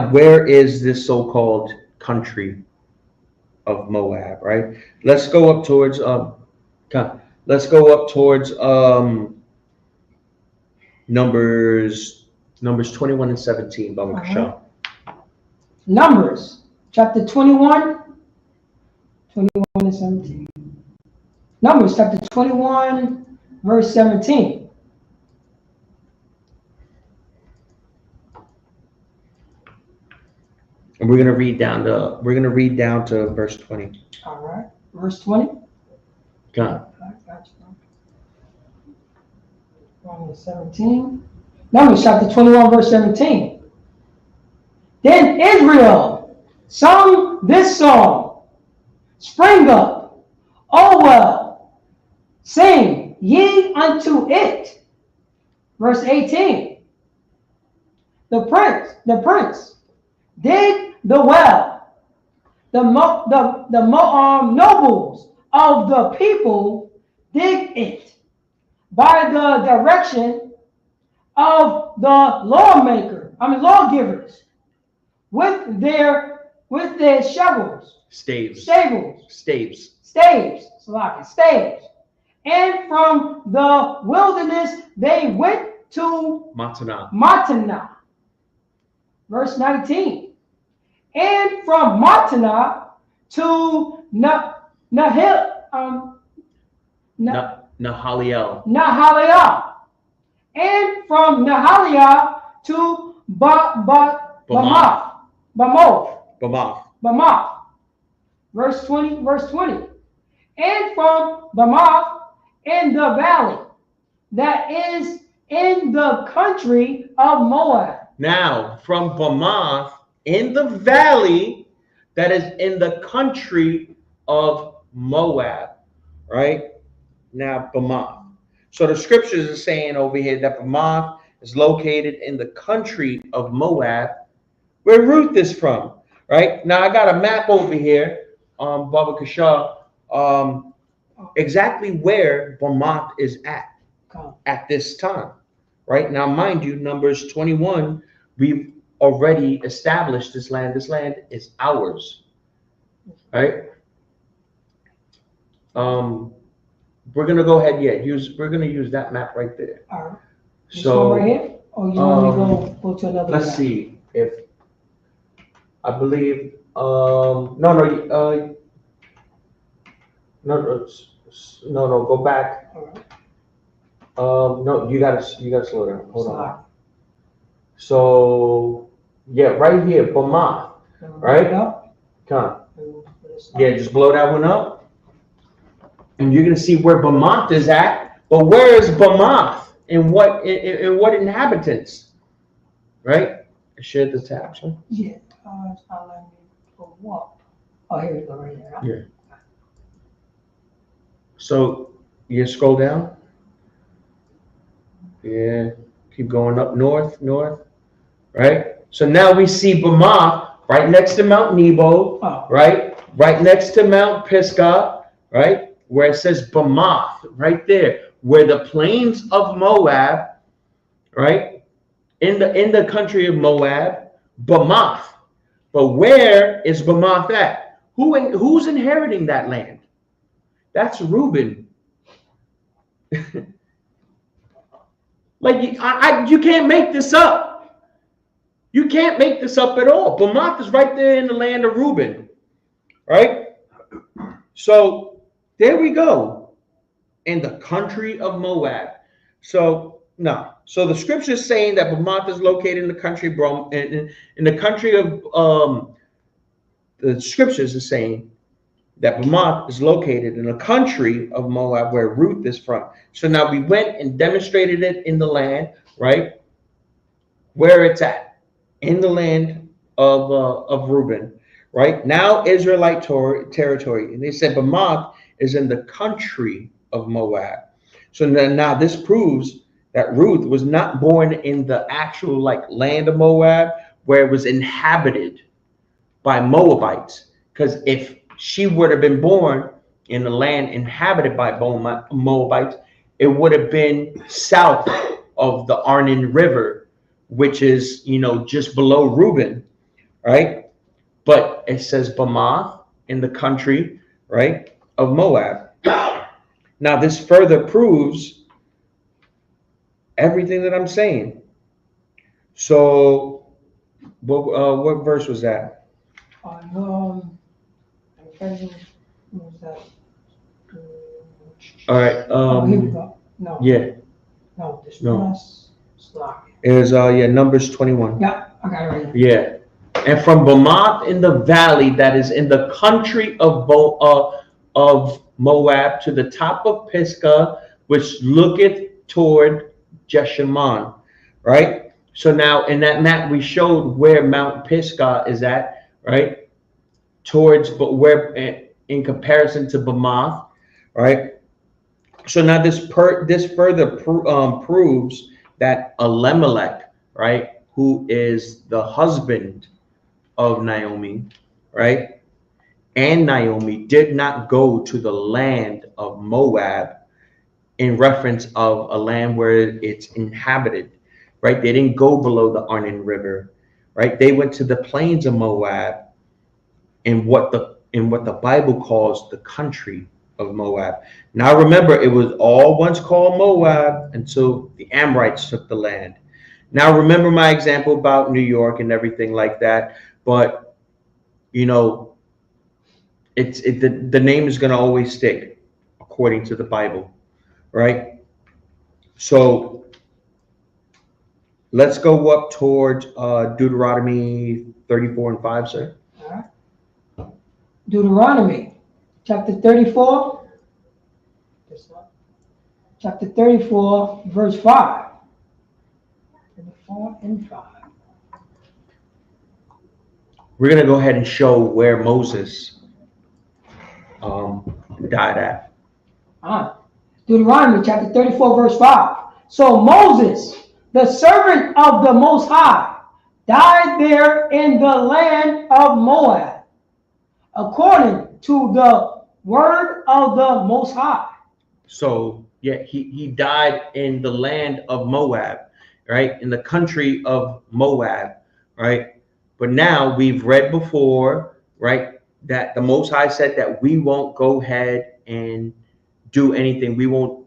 where is this so-called country of Moab, right? Let's go up towards Numbers 21 and 17, Baba Kashal. Numbers, chapter 21 and 17. Numbers, chapter 21, verse 17. And we're gonna read down to verse 20. All right, verse 20. Gone. 17. Numbers chapter 21, verse 17. Then Israel sung this song: Spring up, O well, sing ye unto it. Verse 18. The prince did the well. The nobles of the people did it by the direction of the lawgivers, with their shovels, staves, and from the wilderness they went to Mattanah. Verse 19. And from Mattanah to Nahaliel. And from Nahaliel to Bamoth. Verse 20. And from Bamoth in the valley that is in the country of Moab. Now, from Bamoth in the valley that is in the country of Moab, right? Now, Bamoth. So the scriptures are saying over here that Bamoth is located in the country of Moab, where Ruth is from, right? Now, I got a map over here, Baba Kashar, exactly where Bamoth is at this time, right? Now, mind you, Numbers 21, we've already established this land. This land is ours, right? We're gonna go ahead. We're gonna use that map right there. All right. So right here, or you want me to go to another? Let's map? see if I believe. No. Go back. All right. No, you gotta slow down. Hold on. So yeah, right here, Bamoth, right? Come. Yeah, just blow that one up, and you're gonna see where Bamoth is at. But where is Bamoth and what inhabitants? Right? I shared the tabs, huh? Yeah. I'll let me go walk. Oh, here we go, right here. Huh? Yeah. So you scroll down. Yeah. Keep going up north, right? So now we see Bamoth right next to Mount Nebo, right? Right next to Mount Pisgah, right? Where it says Bamoth, right there, where the plains of Moab, right? In the country of Moab, Bamoth. But where is Bamoth at? Who's inheriting that land? That's Reuben. Like you can't make this up. You can't make this up at all. Bamoth is right there in the land of Reuben, right? So there we go, in the country of Moab. So no, so the scripture is saying that Bamoth is located in the country of in the country of the scriptures is saying that Bamoth is located in the country of Moab, where Ruth is from. So now we went and demonstrated it in the land, right? Where it's at, in the land of Reuben, right? Now Israelite territory, and they said Bamoth is in the country of Moab. So now this proves that Ruth was not born in the actual like land of Moab, where it was inhabited by Moabites. Because if she would have been born in the land inhabited by Moabites, it would have been south of the Arnon River, which is, you know, just below Reuben, right? But it says Bamoth in the country, right, of Moab. Now this further proves everything that I'm saying. So what verse was that? What was that? All right. Here we go. No. Yeah. No, this No. last slide. It was Numbers 21. Yeah, I got it right here. Yeah. And from Bamoth in the valley that is in the country of Moab to the top of Pisgah, which looketh toward Jeshimon, right? So now in that map we showed where Mount Pisgah is at, right? Towards, but where in comparison to Bamoth, right? So now this further proves that Elimelech, right, who is the husband of Naomi, right, and Naomi did not go to the land of Moab in reference of a land where it's inhabited, right? They didn't go below the Arnon River, right? They went to the plains of Moab in what the Bible calls the country of Moab. Now remember, it was all once called Moab until the Amorites took the land. Now remember my example about New York and everything like that, but you know, the name is going to always stick according to the Bible, right? So let's go up towards Deuteronomy 34:5, sir. All right. Deuteronomy chapter 34. This one. Chapter 34, verse 5. 34 and 5. We're going to go ahead and show where Moses died at. Deuteronomy chapter 34, verse 5. So Moses, the servant of the Most High, died there in the land of Moab, according to the word of the Most High. So yeah, he died in the land of Moab, right? In the country of Moab, right? But now we've read before, right, that the Most High said that we won't go ahead and do anything. We won't,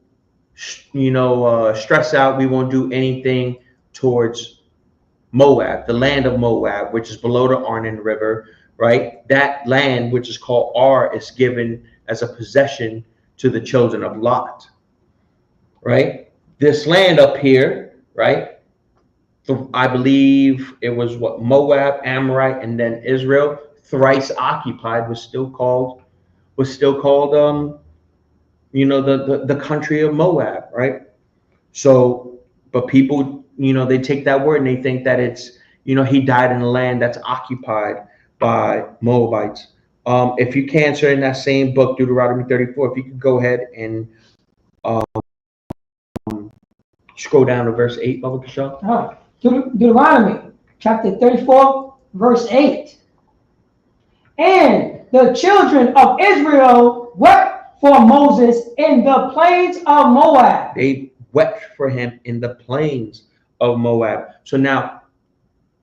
stress out. We won't do anything towards Moab, the land of Moab, which is below the Arnon River, right? That land, which is called Ar, is given as a possession to the children of Lot, right? This land up here, right? I believe it was what, Moab, Amorite, and then Israel, thrice occupied, was still called the country of Moab, right? So, but people, they take that word and they think that it's, he died in a land that's occupied by Moabites. If you can, sir, in that same book, Deuteronomy 34, if you could go ahead and scroll down to verse 8, Baba Kashaw. Deuteronomy chapter 34, verse 8. And the children of Israel wept for Moses in the plains of Moab. They wept for him in the plains of Moab. So now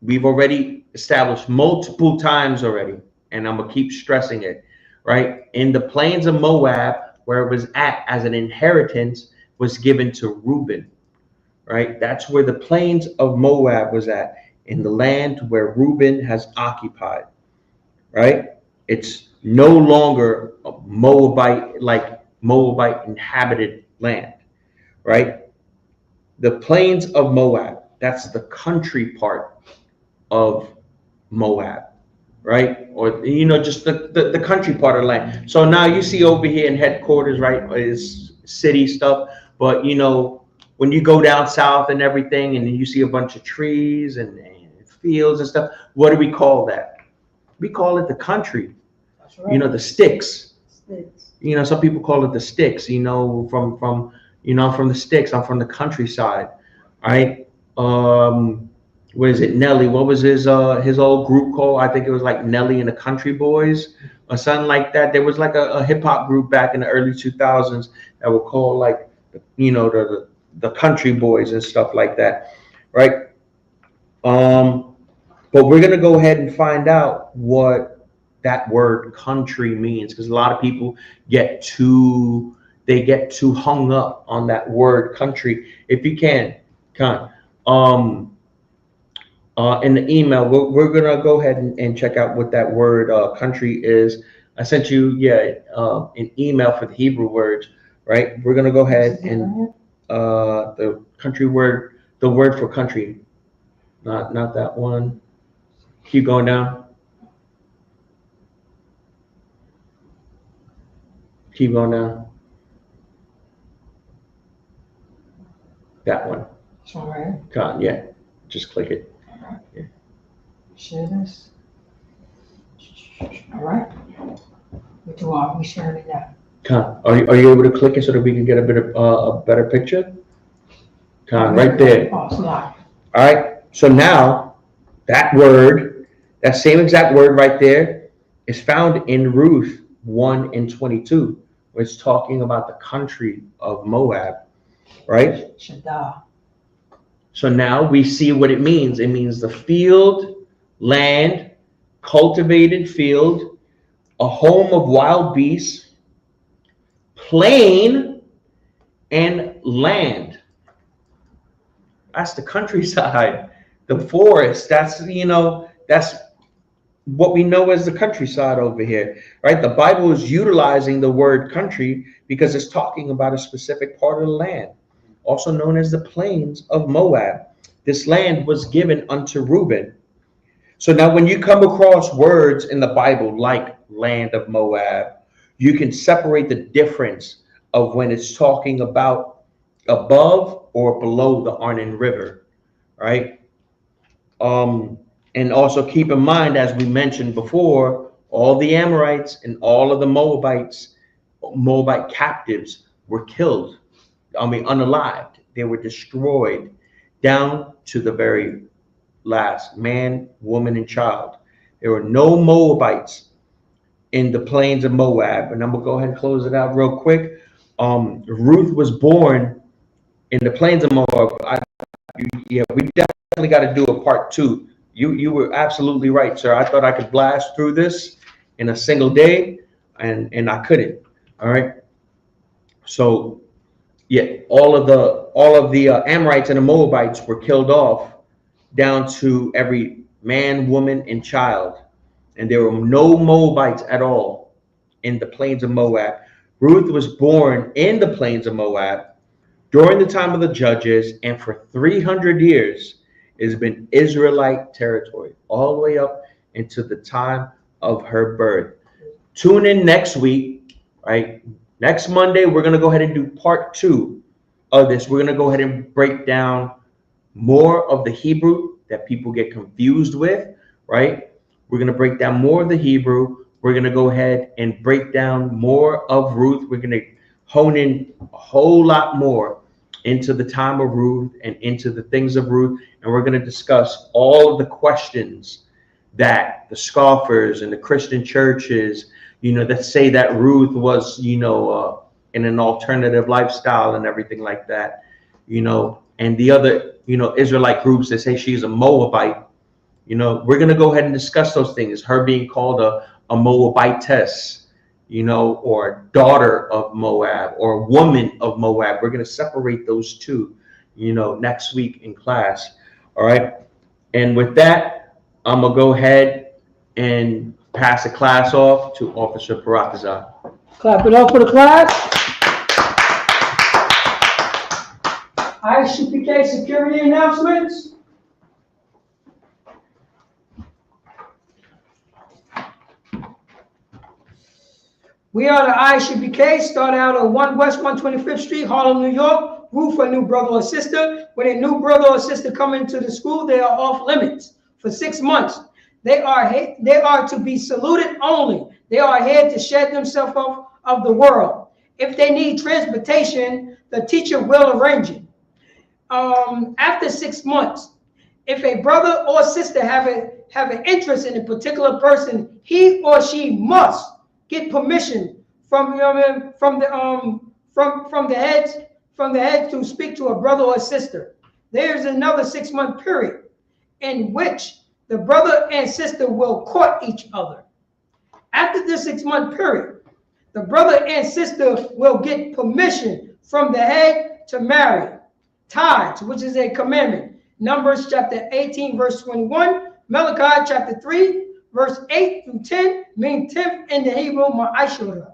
we've already established multiple times already, and I'm gonna keep stressing it, right? In the plains of Moab, where it was at as an inheritance, was given to Reuben, right? That's where the plains of Moab was at, in the land where Reuben has occupied, right? It's no longer a Moabite, like Moabite inhabited land, right? The plains of Moab, that's the country part of Moab, right? Or, you know, just the country part of the land. So now you see over here in headquarters, right, is city stuff. But, you know, when you go down south and everything, and you see a bunch of trees and fields and stuff, what do we call that? We call it the country. That's right. You know, the sticks. You know, some people call it the sticks, you know, from the sticks. I'm from the countryside, right? What is it, Nelly? What was his old group called? I think it was like Nelly and the Country Boys or something like that. There was like a hip hop group back in the early 2000s that were called, like, you know, the Country Boys and stuff like that, right? But we're gonna go ahead and find out what that word country means, because a lot of people get too hung up on that word country. If you can, in the email, we're gonna go ahead and check out what that word country is. I sent you an email for the Hebrew words, right? We're gonna go ahead and the country word, the word for country, not that one. Keep going down. Keep going down. That one. All right. Yeah, just click it. Yeah. Share this. All right. We sharing it now. Are you able to click it so that we can get a bit of a better picture? Right there. Oh, it's not. All right. So now that word, that same exact word right there, is found in Ruth 1:22, where it's talking about the country of Moab, right? Shaddai. So now we see what it means. It means the field, land, cultivated field, a home of wild beasts, plain, and land. That's the countryside, the forest. That's, you know, that's what we know as the countryside over here, right? The Bible is utilizing the word country because it's talking about a specific part of the land, also known as the plains of Moab. This land was given unto Reuben. So now when you come across words in the Bible like land of Moab, you can separate the difference of when it's talking about above or below the Arnon River, right? And also keep in mind, as we mentioned before, all the Amorites and all of the Moabite captives were killed. Unalived. They were destroyed down to the very last man, woman, and child. There were no Moabites in the plains of Moab. And I'm gonna go ahead and close it out real quick. Ruth was born in the plains of Moab. We definitely got to do a part 2. You were absolutely right, sir. I thought I could blast through this in a single day, and I couldn't. All right. So yeah, all of the Amorites and the Moabites were killed off, down to every man, woman, and child, and there were no Moabites at all in the plains of Moab. Ruth was born in the plains of Moab during the time of the judges, and for 300 years it has been Israelite territory all the way up into the time of her birth. Tune in next week, right? Next Monday, we're going to go ahead and do part 2 of this. We're going to go ahead and break down more of the Hebrew that people get confused with, right? We're going to break down more of the Hebrew. We're going to go ahead and break down more of Ruth. We're going to hone in a whole lot more into the time of Ruth and into the things of Ruth. And we're going to discuss all of the questions that the scoffers and the Christian churches, you know, that say that Ruth was, you know, in an alternative lifestyle and everything like that, you know, and the other, you know, Israelite groups that say she's a Moabite. You know, we're going to go ahead and discuss those things. Her being called a Moabitess, you know, or daughter of Moab, or woman of Moab. We're going to separate those two, you know, next week in class. All right. And with that, I'm going to go ahead and pass the class off to Officer Parakazan. Clap it up for the class. ISUPK security announcements. We are the ISUPK, start out on 1 West 125th Street, Harlem, New York. Ruth for a new brother or sister. When a new brother or sister come into the school, they are off limits for 6 months. They are to be saluted only. They are here to shed themselves off of the world. If they need transportation, the teacher will arrange it. After 6 months, if a brother or sister have an interest in a particular person, he or she must get permission from the head to speak to a brother or sister. There's another 6-month period in which the brother and sister will court each other. After this 6-month period, the brother and sister will get permission from the head to marry. Tithes, which is a commandment. Numbers chapter 18, verse 21. Malachi chapter 3, verse 8 through 10, mean 10th in the Hebrew, ma'ashura.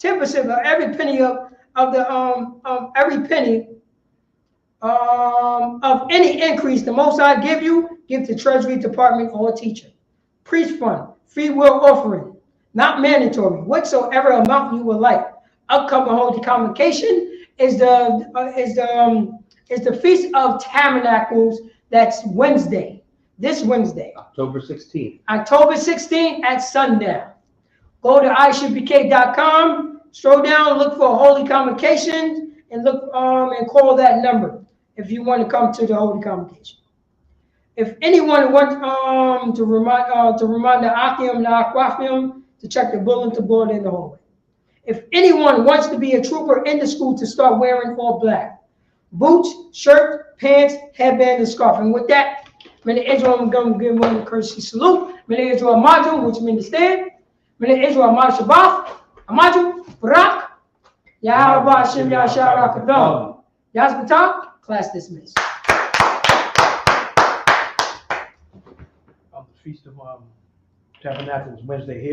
10% of every penny of any increase the Most High give you, give to Treasury Department or teacher. Priest fund, free will offering, not mandatory, whatsoever amount you would like. Upcoming Holy Convocation is the Feast of Tabernacles. That's Wednesday. This Wednesday, October 16th. October 16th at sundown. Go to ISUPK.com, scroll down, look for Holy Convocation, and look and call that number if you want to come to the Holy Convocation. If anyone wants to remind the Akim and the Aquafium to check the bulletin board in the hallway. If anyone wants to be a trooper in the school, to start wearing all black. Boots, shirt, pants, headband, and scarf. And with that, Many Israel, I'm going to give one a courtesy salute. Many Israel Amadu, which means stand. Many Israel Amadu Shabbat. Amadu, Barak. Yahabah Hashem Yashar Rakadam. Yazbatah, class dismissed. The Feast of Tabernacles Wednesday here.